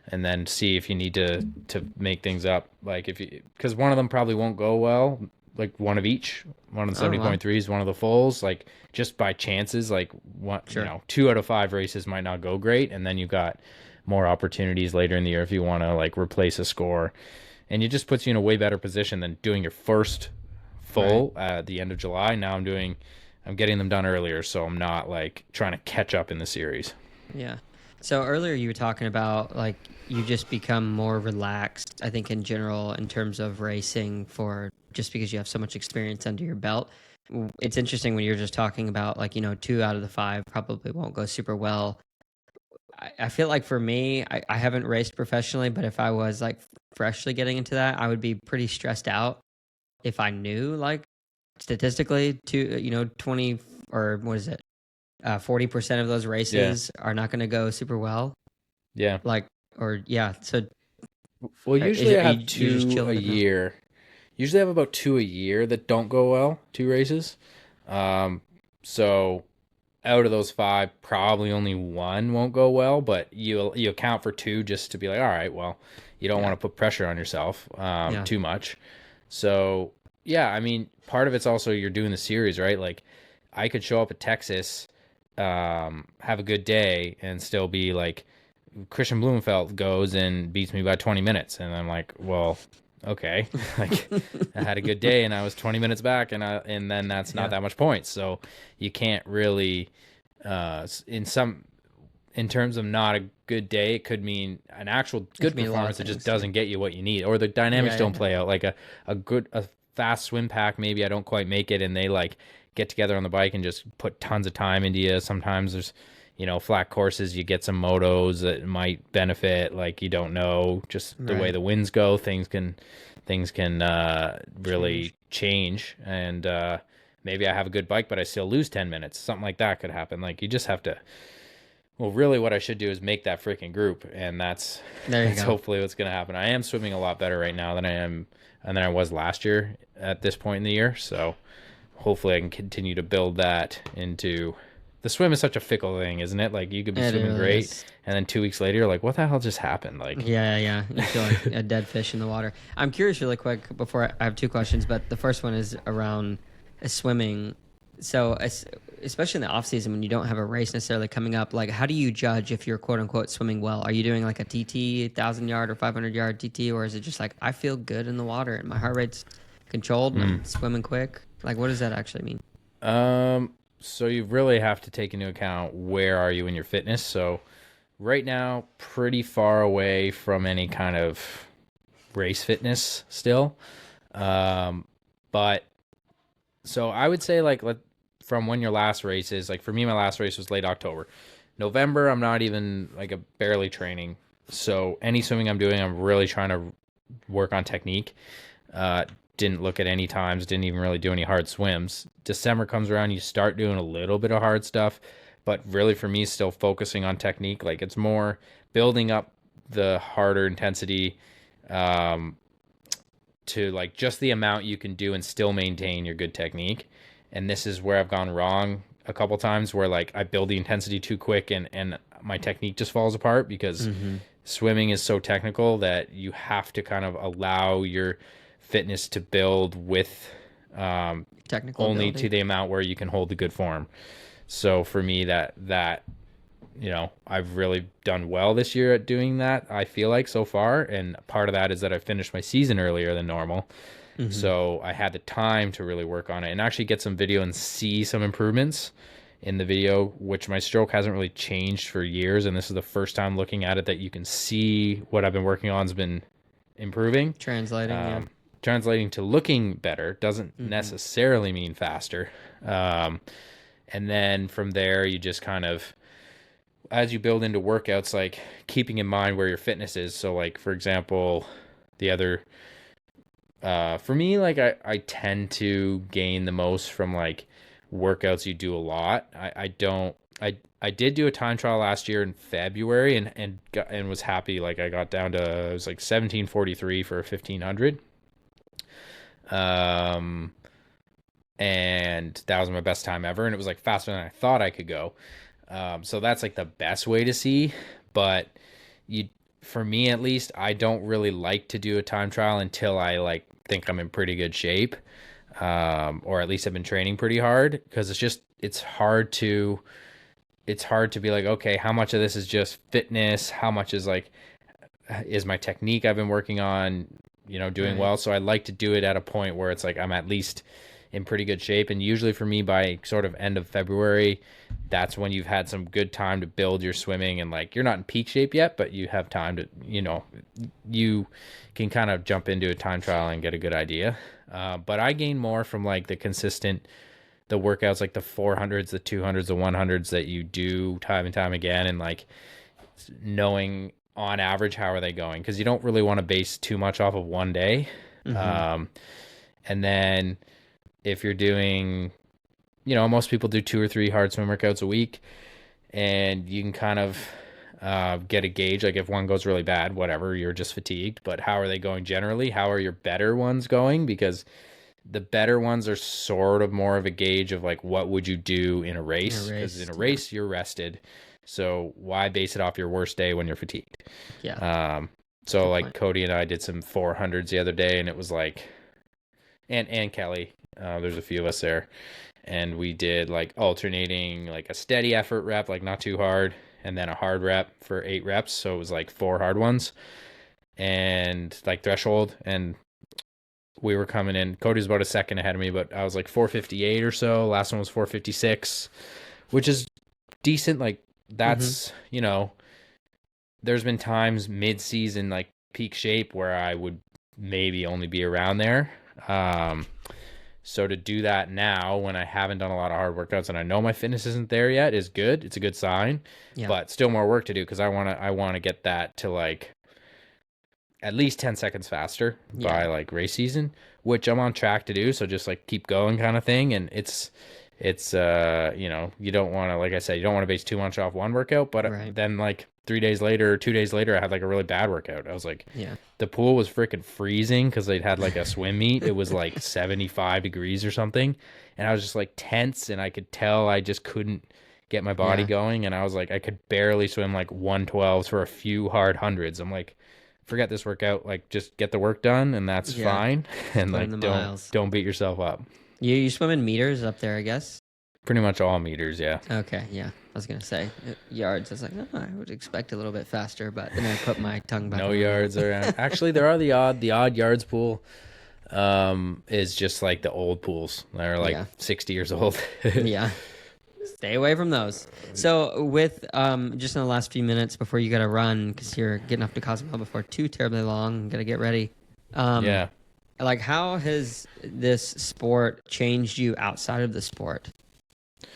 And then see if you need to make things up. Like because one of them probably won't go well, like one of each. One of the 70.3s, one of the fulls, like just by chances, like 2 out of 5 races might not go great. And then you got more opportunities later in the year if you want to like replace a score. And it just puts you in a way better position than doing your first full at the end of July. Now I'm getting them done earlier, so I'm not like trying to catch up in the series. Yeah. So earlier you were talking about like you just become more relaxed, I think in general in terms of racing for just because you have so much experience under your belt. It's interesting when you're just talking about like, 2 out of the 5 probably won't go super well. I feel like for me, I haven't raced professionally, but if I was like freshly getting into that, I would be pretty stressed out if I knew like statistically 20 or what is it? 40% of those Yeah. races are not going to go super well. Yeah. Like, or yeah. So Well, usually I are have you're just two a chilling it out? year. Usually I have about two a year that don't go well, two races. Um, so out of those 5, probably only one won't go well, but you account for 2 just to be like, all right, well, you don't Yeah. want to put pressure on yourself Yeah. too much. So yeah, I mean, part of it's also you're doing the series, right? Like I could show up at Texas, have a good day, and still be like, Christian Blumenfeld goes and beats me by 20 minutes, and I'm like, well, okay, like I had a good day and I was 20 minutes back, and then that's not Yeah. that much points. So you can't really, in terms of not a good day, it could mean an actual It good can mean a lot of performance. It just things. Yeah. doesn't get you what you need, or the dynamics Yeah. don't Yeah. play out. Like a fast swim pack, maybe I don't quite make it, and they like get together on the bike and just put tons of time into you. Sometimes there's flat courses, you get some motos that might benefit. Like you don't know, just the way Right. the winds go, things can really Change. change. And maybe I have a good bike, but I still lose 10 minutes. Something like that could happen. Like you just have to. Well, really, what I should do is make that freaking group, and that's There you that's go. hopefully what's going to happen. I am swimming a lot better right now than I was last year at this point in the year. So hopefully, I can continue to build that into. The swim is such a fickle thing, isn't it? Like you could be It swimming really great, is. and then 2 weeks later, you're like, "What the hell just happened?" Like, Yeah, yeah. You feel like a dead fish in the water. I'm curious, really quick, before I have 2 questions, but the first one is around swimming. So, especially in the off season when you don't have a race necessarily coming up, like how do you judge if you're quote unquote swimming well? Are you doing like a TT, 1,000 yard or 500 yard TT, or is it just like I feel good in the water and my heart rate's controlled and I'm swimming quick? Like, what does that actually mean? so you really have to take into account where are you in your fitness. So right now, pretty far away from any kind of race fitness still. But so I would say from when your last race is, like for me, my last race was late October. November, I'm not even like a barely training. So any swimming I'm doing, I'm really trying to work on technique. Didn't look at any times, didn't even really do any hard swims. December comes around, you start doing a little bit of hard stuff, but really for me, still focusing on technique. Like it's more building up the harder intensity, to like just the amount you can do and still maintain your good technique. And this is where I've gone wrong a couple times, where like I build the intensity too quick and my technique just falls apart, because Mm-hmm. swimming is so technical that you have to kind of allow your fitness to build with Technical only to ability. the amount where you can hold the good form. So for me, that I've really done well this year at doing that, I feel like, so far. And part of that is that I finished my season earlier than normal. Mm-hmm. So I had the time to really work on it and actually get some video and see some improvements in the video, which my stroke hasn't really changed for years. And this is the first time looking at it that you can see what I've been working on has been improving. Translating, yeah. Translating to looking better doesn't Mm-hmm. necessarily mean faster. And then from there, you just kind of, as you build into workouts, like keeping in mind where your fitness is. So like, for example, the other, for me, like I tend to gain the most from like workouts you do a lot. I don't, I did do a time trial last year in February and was happy. Like I got down to, it was like 17:43 for 1,500. Um, and that was my best time ever. And it was like faster than I thought I could go. So that's like the best way to see, but you, for me at least, I don't really like to do a time trial until I like think I'm in pretty good shape, or at least I've been training pretty hard, because it's hard to be like, okay, how much of this is just fitness? How much is like, is my technique I've been working on doing Right. well. So I like to do it at a point where it's like I'm at least in pretty good shape. And usually for me, by sort of end of February, that's when you've had some good time to build your swimming, and like you're not in peak shape yet, but you have time to, you can kind of jump into a time trial and get a good idea. But I gain more from like the workouts, like the 400s, the 200s, the 100s that you do time and time again, and like knowing on average how are they going, because you don't really want to base too much off of one day. Mm-hmm. And then if you're doing, most people do 2 or 3 hard swim workouts a week, and you can kind of get a gauge, like if one goes really bad, whatever, you're just fatigued, but how are they going generally? How are your better ones going? Because the better ones are sort of more of a gauge of like what would you do in a In a race, because race. in a Yeah. race you're rested, so why base it off your worst day when you're fatigued? Yeah. So Good like point. Cody and I did some 400s the other day, and it was like, and Kelly, there's a few of us there, and we did like alternating like a steady effort rep, like not too hard, and then a hard rep for 8 reps, so it was like 4 hard ones and like threshold. And we were coming in, Cody's about a second ahead of me, but I was like 458 or so. Last one was 456, which is decent. Like Mm-hmm. that's, there's been times mid-season, like peak shape, where I would maybe only be around there. Um, so to do that now when I haven't done a lot of hard workouts and I know my fitness isn't there yet is good. It's a good sign, Yeah. but still more work to do, because I want to get that to like at least 10 seconds faster Yeah. by like race season, which I'm on track to do. So just like keep going kind of thing. And you don't want to, like I said, you don't want to base too much off one workout, but Right. then like 3 days later, 2 days later, I had like a really bad workout. I was like, Yeah. the pool was freaking freezing because they'd had like a swim meet. It was like 75 degrees or something. And I was just like tense, and I could tell I just couldn't get my body Yeah. going. And I was like, I could barely swim like 112s for a few hard hundreds. I'm like, forget this workout. Like, just get the work done, and that's Yeah. fine. And Put in the like, don't miles. don't beat yourself up. You swim in meters up there, I guess. Pretty much all meters, yeah. Okay. Yeah. I was gonna say yards. I was like, oh, I would expect a little bit faster, but then I put my tongue back No in my mouth. yards around. Actually, there are the odd yards pool. Is just like the old pools that are like Yeah. 60 years old. Yeah. Stay away from those. So with just in the last few minutes before you gotta run because you're getting up to Cozumel before too terribly long, gotta get ready. Um, Yeah. like how has this sport changed you outside of the sport?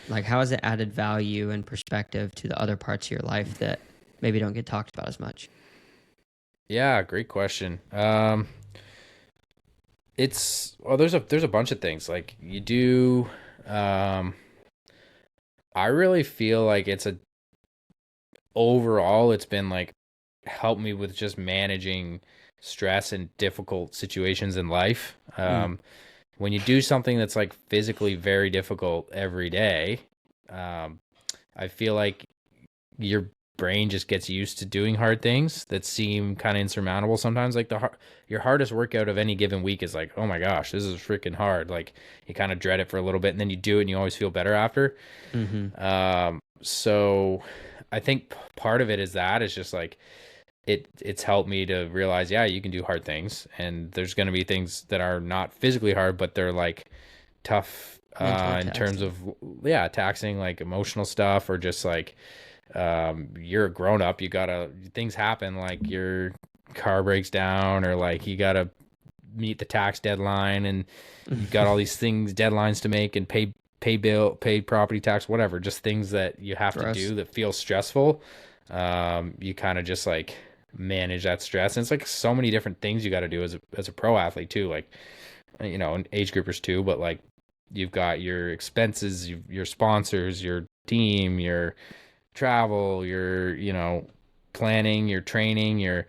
Like how has it added value and perspective to the other parts of your life that maybe don't get talked about as much? Yeah, great question. There's a bunch of things like you do. Um, I really feel like overall it's been like helped me with just managing stress and difficult situations in life. Mm, When you do something that's like physically very difficult every day, um, I feel like your brain just gets used to doing hard things that seem kind of insurmountable sometimes. Like your hardest workout of any given week is like, oh my gosh, this is freaking hard. Like you kind of dread it for a little bit, and then you do it and you always feel better after. mm-hmm. So I think part of it is that it's just like it's helped me to realize, yeah, you can do hard things, and there's going to be things that are not physically hard, but they're like tough Mentally in terms taxing. of, yeah, taxing, like emotional stuff, or just like you're a grown up, you gotta, things happen, like your car breaks down, or like you gotta meet the tax deadline, and you got all these things, deadlines to make, and pay property tax, whatever, just things that you have to Gross. do that feel stressful. You kind of just like manage that stress, and it's like so many different things you got to do as a pro athlete too, like and age groupers too, but like you've got your expenses, your sponsors, your team, your travel, your planning, your training, your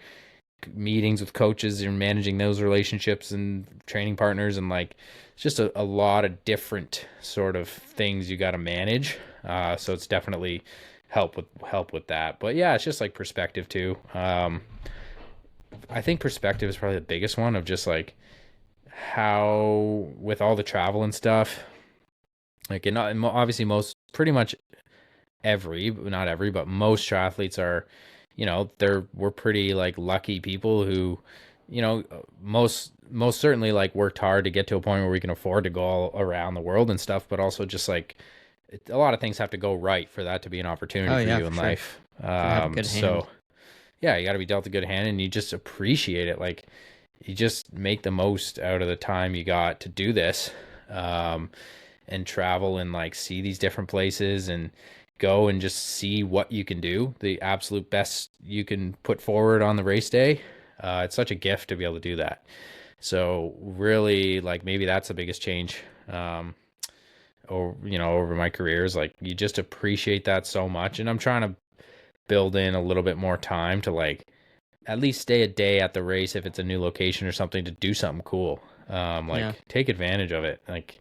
meetings with coaches, you're managing those relationships and training partners, and like it's just a lot of different sort of things you got to manage. So it's definitely help with that. But yeah, it's just like perspective too. I think perspective is probably the biggest one, of just like how, with all the travel and stuff, like, and obviously most, pretty much not every, but most triathletes are, we're pretty like lucky people who most certainly like worked hard to get to a point where we can afford to go all around the world and stuff, but also just like a lot of things have to go right for that to be an opportunity Oh for yeah, you for in sure. life. Gotta have a good hand. So yeah, you got to be dealt a good hand and you just appreciate it. Like you just make the most out of the time you got to do this, um, and travel and like see these different places and go and just see what you can do, the absolute best you can put forward on the race day. It's such a gift to be able to do that. So really, like maybe that's the biggest change, or over my career is like you just appreciate that so much. And I'm trying to build in a little bit more time to like at least stay a day at the race if it's a new location or something to do something cool. Yeah. Like take advantage of it. Like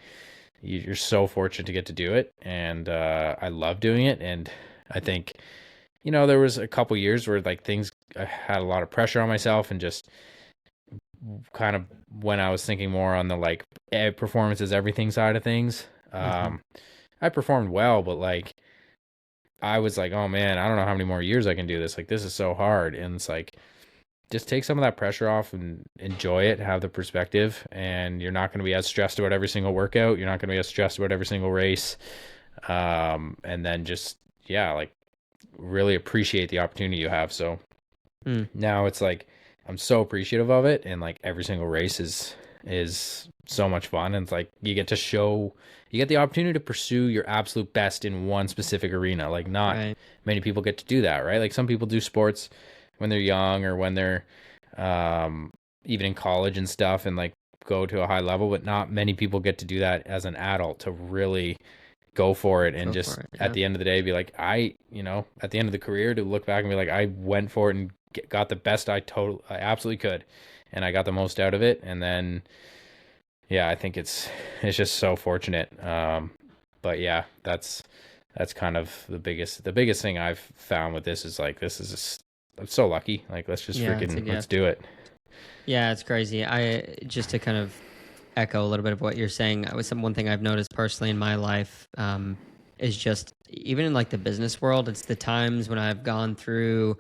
you're so fortunate to get to do it, and I love doing it. And I think there was a couple years where like things I had a lot of pressure on myself, and just kind of when I was thinking more on the like performance is everything side of things. Mm-hmm. I performed well, but like I was like, oh man, I don't know how many more years I can do this. Like this is so hard, and it's like just take some of that pressure off and enjoy it, have the perspective, and you're not going to be as stressed about every single workout. You're not going to be as stressed about every single race. And then just, yeah, like really appreciate the opportunity you have. So Mm. now it's like, I'm so appreciative of it. And like every single race is so much fun. And it's like, you get the opportunity to pursue your absolute best in one specific arena. Like not Right. many people get to do that, right? Like some people do sports when they're young or when they're even in college and stuff and like go to a high level, but not many people get to do that as an adult to really go for it and Go for just it. at Yeah. the end of the day be like at the end of the career to look back and be like I went for it and got the best I absolutely could, and I got the most out of it. And then yeah, I think it's just so fortunate. But yeah, that's kind of the biggest thing I've found with this is like this is just, I'm so lucky. Like Yeah, it's a let's gift. do it. Yeah, it's crazy. I just to kind of echo a little bit of what you're saying. One thing I've noticed personally in my life, is just even in like the business world, it's the times when I've gone through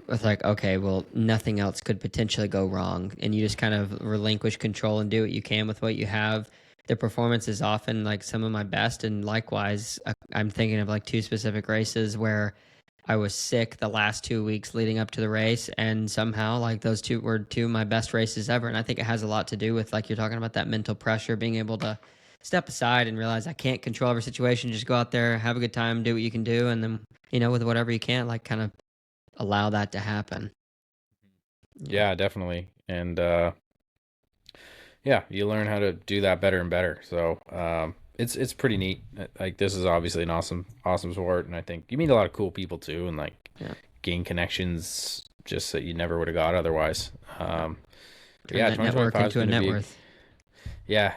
with like, okay, well, nothing else could potentially go wrong, and you just kind of relinquish control and do what you can with what you have. The performance is often like some of my best, and likewise, I'm thinking of like two specific races where I was sick the last 2 weeks leading up to the race, and somehow like those two were two of my best races ever. And I think it has a lot to do with like you're talking about that mental pressure, being able to step aside and realize I can't control every situation. Just go out there, have a good time, do what you can do, and then with whatever you can, like kind of allow that to happen. Yeah, Yeah, definitely. And yeah, you learn how to do that better and better. So it's pretty neat. Like this is obviously an awesome sport, and I think you meet a lot of cool people too, and like yeah, gain connections just that you never would have got otherwise. yeah. But Turn yeah, that network 2025 is into a going to net be worth.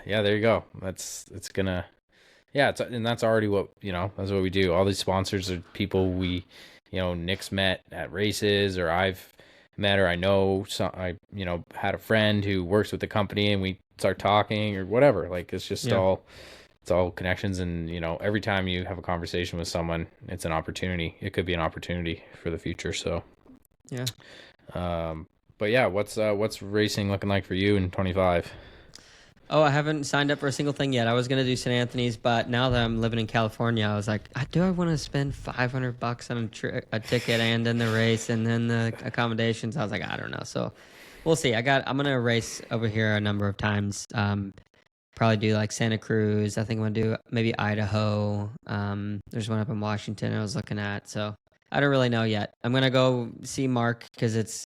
yeah, there you go. It's gonna yeah, and that's already what that's what we do. All these sponsors are people we Nick's met at races, or I've met, or I know some I had a friend who works with the company and we start talking or whatever. Like Yeah, it's all connections. And every time you have a conversation with someone, it's an opportunity. It could be an opportunity for the future. So yeah. um but yeah, what's racing looking like for you in 25? Oh, I haven't signed up for a single thing yet. I was gonna do St. Anthony's, but now that I'm living in California, I was like, do I want to spend $500 on a ticket and then the race and then the accommodations? I was like, I don't know. So we'll see. I'm gonna race over here a number of times. Probably do like Santa Cruz. I think I'm gonna do maybe Idaho. There's one up in Washington I was looking at. So I don't really know yet. I'm gonna go see Mark because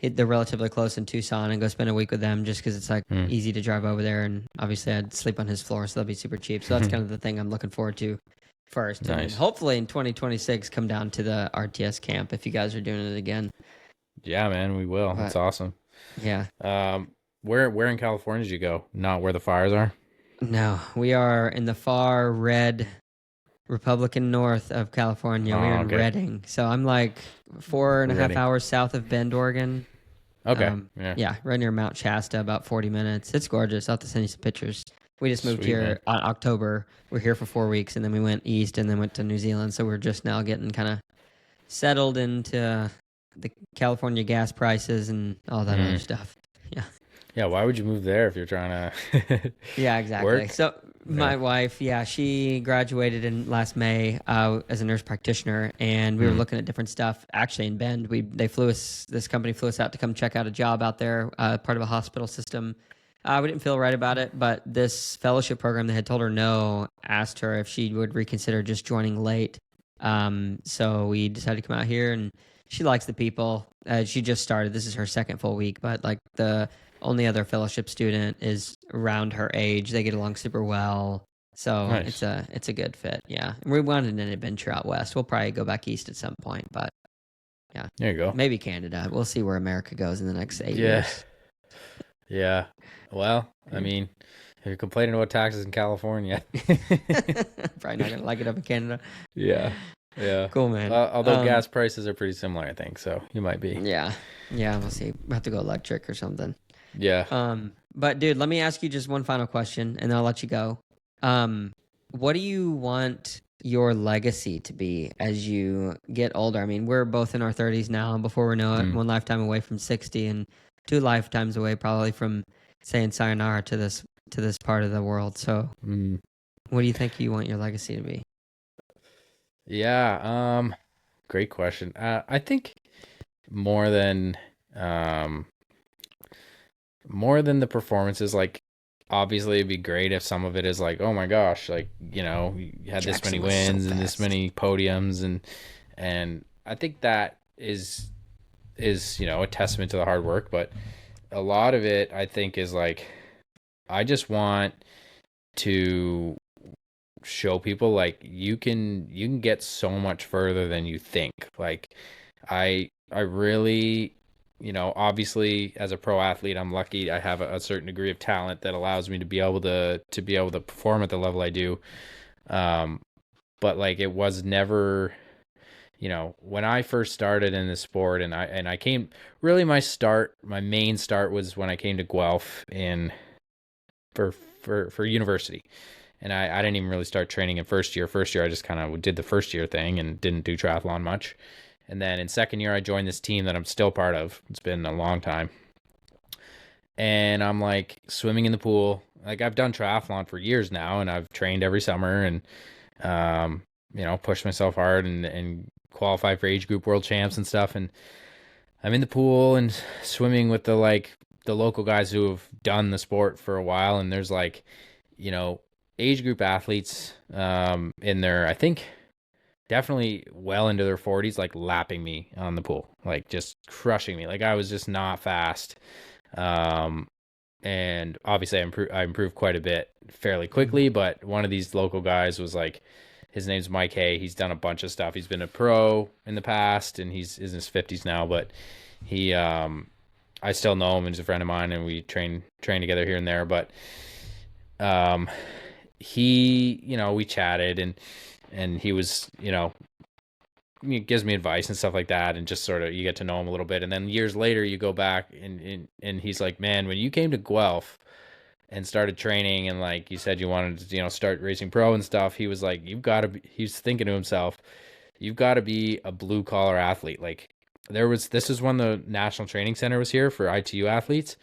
they're relatively close in Tucson, and go spend a week with them just because it's like Hmm. easy to drive over there. And obviously I'd sleep on his floor, so that'll be super cheap. So that's kind of the thing I'm looking forward to first, and then Nice. hopefully in 2026 come down to the RTS camp if you guys are doing it again. Yeah, man, we will. But That's awesome. yeah. Um, where in California did you go? Not where the fires are? No, we are in the far red Republican north of California. We're Oh, in okay. Redding. So I'm like 4.5 Ready. hours south of Bend, Oregon. Okay. Yeah. Yeah, right near Mount Shasta, about 40 minutes. It's gorgeous. I'll have to send you some pictures. We just moved Sweet, man. here on October. We're here for 4 weeks, and then we went east and then went to New Zealand. So we're just now getting kind of settled into the California gas prices and all that other Mm. stuff. Yeah. Yeah, why would you move there if you're trying to Yeah, exactly. work? So Yeah. my wife, yeah, she graduated in last May as a nurse practitioner, and we were Mm, looking at different stuff. Actually, in Bend, this company flew us out to come check out a job out there, part of a hospital system. We didn't feel right about it, but this fellowship program that had told her no asked her if she would reconsider just joining late. So we decided to come out here, and she likes the people. She just started. This is her second full week, but like the only other fellowship student is around her age. They get along super well. So nice. it's a good fit. Yeah. We wanted an adventure out west. We'll probably go back east at some point, but yeah. There you go. Maybe Canada. We'll see where America goes in the next 8 Yeah. years. Yeah. Well, I Yeah. mean, if you're complaining about taxes in California. Probably not gonna like it up in Canada. Yeah. Yeah. Cool, man. Although gas prices are pretty similar, I think. So you might be. Yeah. Yeah, we'll see. We'll have to go electric or something. Yeah. But dude, let me ask you just one final question and then I'll let you go. What do you want your legacy to be as you get older? I mean, we're both in our 30s now, and before we know it, Mm. one lifetime away from 60 and two lifetimes away probably from saying sayonara to this part of the world. So, Mm. what do you think you want your legacy to be? Yeah. Great question. I think more than um more than the performances, like obviously it'd be great if some of it is like, oh my gosh, like, you had this many Jackson was so wins and this fast. many podiums, and I think that is a testament to the hard work, but a lot of it I think is like I just want to show people like you can get so much further than you think. Like I really, obviously as a pro athlete, I'm lucky I have a certain degree of talent that allows me to be able to perform at the level I do. Um, but like it was never, when I first started in the sport, and I came, really my main start was when I came to Guelph in for university. And I didn't even really start training in first year. First year, I just kind of did the first year thing and didn't do triathlon much. And then in second year, I joined this team that I'm still part of. It's been a long time. And I'm like swimming in the pool. Like I've done triathlon for years now, and I've trained every summer and, pushed myself hard and qualified for age group world champs and stuff. And I'm in the pool and swimming with the local guys who have done the sport for a while. And there's like, you know, age group athletes in their, I think, definitely well into their 40s, like lapping me on the pool, like just crushing me. Like I was just not fast. Um, and obviously I improved quite a bit fairly quickly, but one of these local guys was like, his name's Mike Hay. He's done a bunch of stuff. He's been a pro in the past and he's in his 50s now, but he, I still know him and he's a friend of mine and we train together here and there. But, he, we chatted and he was, he gives me advice and stuff like that, and just sort of you get to know him a little bit. And then years later you go back and he's like, man, when you came to Guelph and started training and like you said you wanted to, start racing pro and stuff, he was like, he's thinking to himself, you've got to be a blue collar athlete. Like this is when the National Training Center was here for ITU athletes.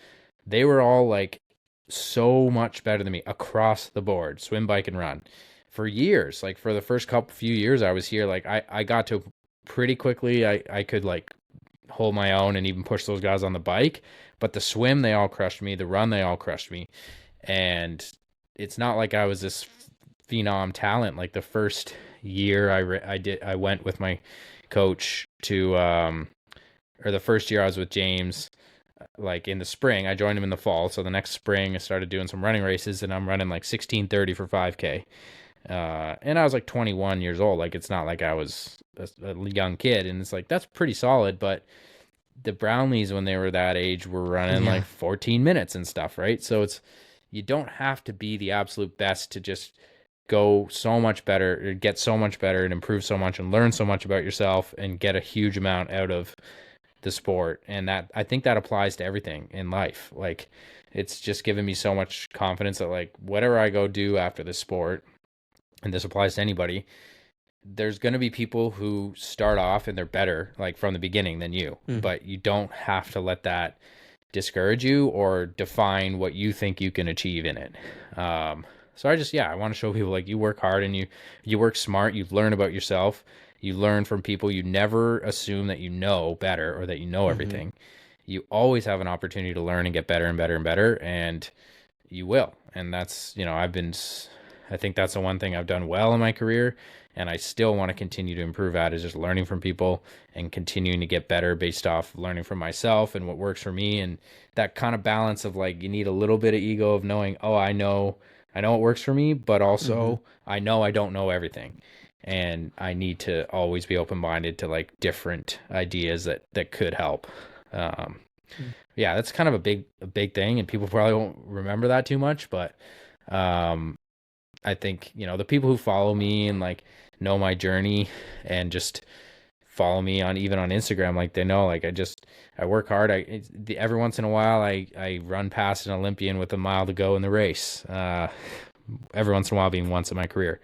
They were all like so much better than me across the board, swim, bike, and run for years. Like for the first few years I was here, like I got to pretty quickly, I could like hold my own and even push those guys on the bike, but the swim, they all crushed me. The run, they all crushed me. And it's not like I was this phenom talent. Like the first year I went with my coach to, or the first year I was with James, like in the spring, I joined him in the fall. So the next spring I started doing some running races and I'm running like 16:30 for 5K. And I was like 21 years old. Like it's not like I was a young kid, and it's like that's pretty solid. But the Brownlees, when they were that age, were running Yeah. like 14 minutes and stuff, right? So you don't have to be the absolute best to just go so much better, or get so much better, and improve so much, and learn so much about yourself, and get a huge amount out of the sport. And that, I think that applies to everything in life. Like it's just given me so much confidence that like whatever I go do after this sport, and this applies to anybody, there's going to be people who start off and they're better like from the beginning than you, Mm. but you don't have to let that discourage you or define what you think you can achieve in it. So I want to show people like you work hard and you work smart. You learn about yourself. You learn from people. You never assume that you know better or that you know Mm-hmm. everything. You always have an opportunity to learn and get better and better and better, and you will. And that's, I think that's the one thing I've done well in my career, and I still want to continue to improve at is just learning from people and continuing to get better based off learning from myself and what works for me. And that kind of balance of like, you need a little bit of ego of knowing, oh, I know what works for me, but Mm-hmm. also I know I don't know everything. And I need to always be open-minded to like different ideas that could help. Um, yeah, that's kind of a big thing, and people probably won't remember that too much, but um, I think, the people who follow me and like know my journey and just follow me on even on Instagram, like they know like I work hard. Every once in a while I run past an Olympian with a mile to go in the race. Every once in a while being once in my career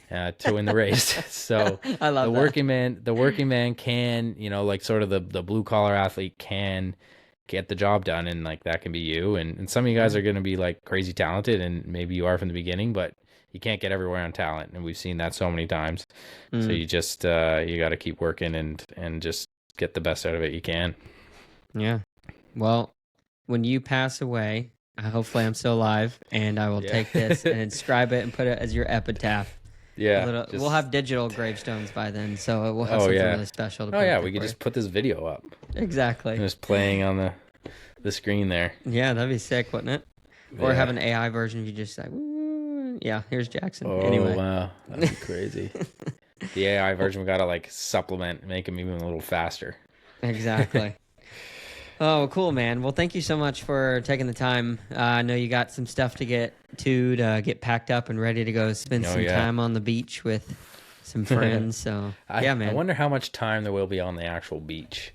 to win the race. So I love the working man can, like sort of the blue collar athlete can get the job done, and like that can be you. And some of you guys Yeah. are going to be like crazy talented, and maybe you are from the beginning, but you can't get everywhere on talent, and we've seen that so many times. So Mm, you just you got to keep working and just get the best out of it you can. yeah. Well, when you pass away, hopefully I'm still alive, and I will Yeah. take this and inscribe it and put it as your epitaph. Yeah, We'll just have digital gravestones by then, so we'll have oh something yeah. really special to Oh put up yeah, there we could for you. just put this video up. Exactly. Just playing on the screen there. Yeah, that'd be sick, wouldn't it? Or have Yeah. an AI version of you just like, "Woo." Yeah, here's Jackson. Oh Anyway. wow, that'd be crazy. The AI Well, version, we gotta like supplement, make them even a little faster. exactly. Oh, cool, man. Well, thank you so much for taking the time. I know you got some stuff to get packed up and ready to go spend Oh some yeah. time on the beach with some friends. So, yeah, I man. wonder how much time there will be on the actual beach.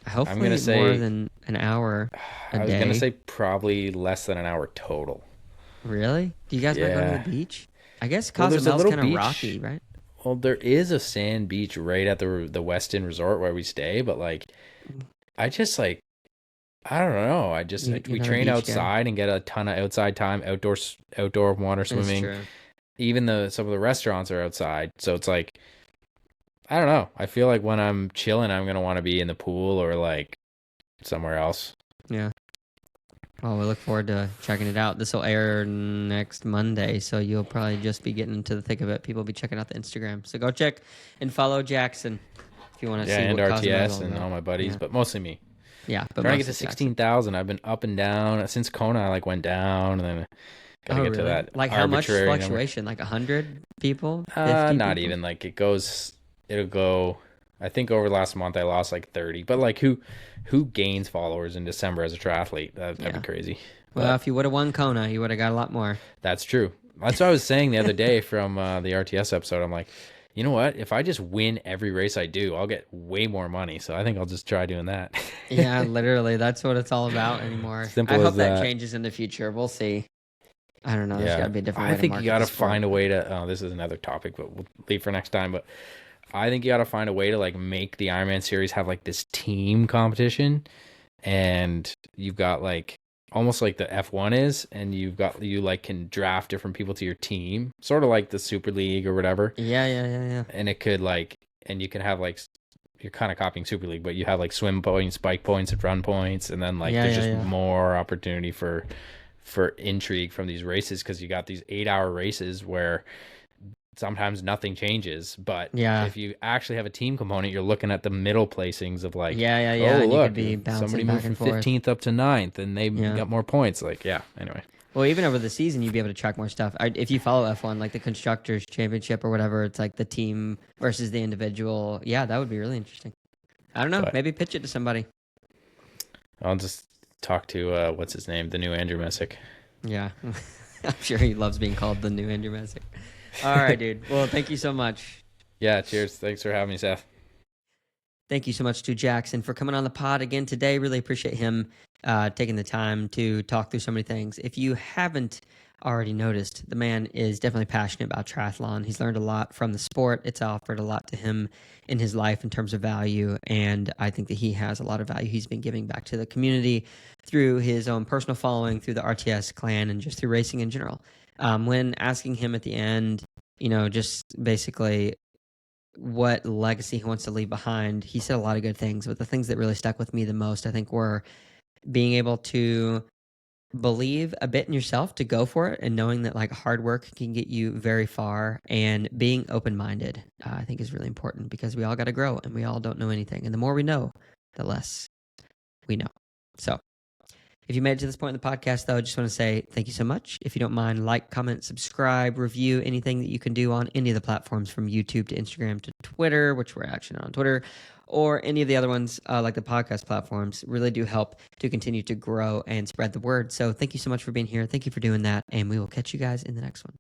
I'm gonna Hopefully more say than an hour a I was gonna day. say probably less than an hour total. Really? Do you guys not go to the Yeah. beach? I guess Well, there's a Cozumel's little kind of rocky, beach. right? Well, there is a sand beach right at the Westin Resort where we stay, but like I just like I don't know. You're We not a train beach guy. outside and get a ton of outside time, outdoor water It's swimming. true. Even some of the restaurants are outside, so it's like I don't know. I feel like when I'm chilling, I'm gonna want to be in the pool or like somewhere else. Yeah. Well, we look forward to checking it out. This will air next Monday, so you'll probably just be getting into the thick of it. People will be checking out the Instagram. So go check and follow Jackson if you want to Yeah, see and what Cozumel's RTS all and about. all my buddies, Yeah. but mostly me. Yeah, but Trying to get to mostly Jackson. 16,000. I've been up and down since Kona. I like went down, and then got to Oh, get to really? that Like how much arbitrary number. fluctuation? Like 100 people? 50 Not people? even like it'll go. I think over the last month I lost like 30. But like who gains followers in December as a triathlete? That'd be Yeah. crazy. Well, But if you would have won Kona, you would have got a lot more. that's true. That's what I was saying the other day from the RTS episode. I'm like, you know what? If I just win every race I do, I'll get way more money. So I think I'll just try doing that. Yeah, literally. That's what it's all about anymore. I Simple as hope that that. changes in the future. We'll see. I don't know. There's got Yeah. to be a different I way to think you market got the to sport. find a way to, oh, this is another topic, but we'll leave for next time. But I think you got to find a way to like make the Ironman series have like this team competition. And you've got like almost like the F1 is, and you like can draft different people to your team, sort of like the Super League or whatever. Yeah. And it could like, and you can have like, you're kind of copying Super League, but you have like swim points, bike points, and run points, and then like Yeah, there's yeah, just yeah. more opportunity for intrigue from these races because you got these 8-hour races where sometimes nothing changes, but Yeah. if you actually have a team component, you're looking at the middle placings of like, Yeah. oh And you could look, be somebody bouncing moved back from and forth. 15th up to 9th and they Yeah. got more points. Like, yeah, anyway. Well, even over the season, you'd be able to track more stuff. If you follow F1, like the Constructors Championship or whatever, it's like the team versus the individual. Yeah, that would be really interesting. I don't know. But Maybe pitch it to somebody. I'll just talk to what's his name, the new Andrew Messick. Yeah. I'm sure he loves being called the new Andrew Messick. All right, dude. Well, thank you so much. Yeah, cheers. Thanks for having me, Seth. Thank you so much to Jackson for coming on the pod again today. Really appreciate him taking the time to talk through so many things. If you haven't already noticed, the man is definitely passionate about triathlon. He's learned a lot from the sport. It's offered a lot to him in his life in terms of value. And I think that he has a lot of value he's been giving back to the community through his own personal following, through the RTS clan, and just through racing in general. When asking him at the end, just basically what legacy he wants to leave behind, he said a lot of good things, but the things that really stuck with me the most, I think, were being able to believe a bit in yourself to go for it, and knowing that like hard work can get you very far, and being open-minded, I think is really important, because we all got to grow and we all don't know anything. And the more we know, the less we know. So if you made it to this point in the podcast, though, I just want to say thank you so much. If you don't mind, like, comment, subscribe, review, anything that you can do on any of the platforms, from YouTube to Instagram to Twitter, which we're actually on Twitter, or any of the other ones like the podcast platforms, really do help to continue to grow and spread the word. So thank you so much for being here. Thank you for doing that. And we will catch you guys in the next one.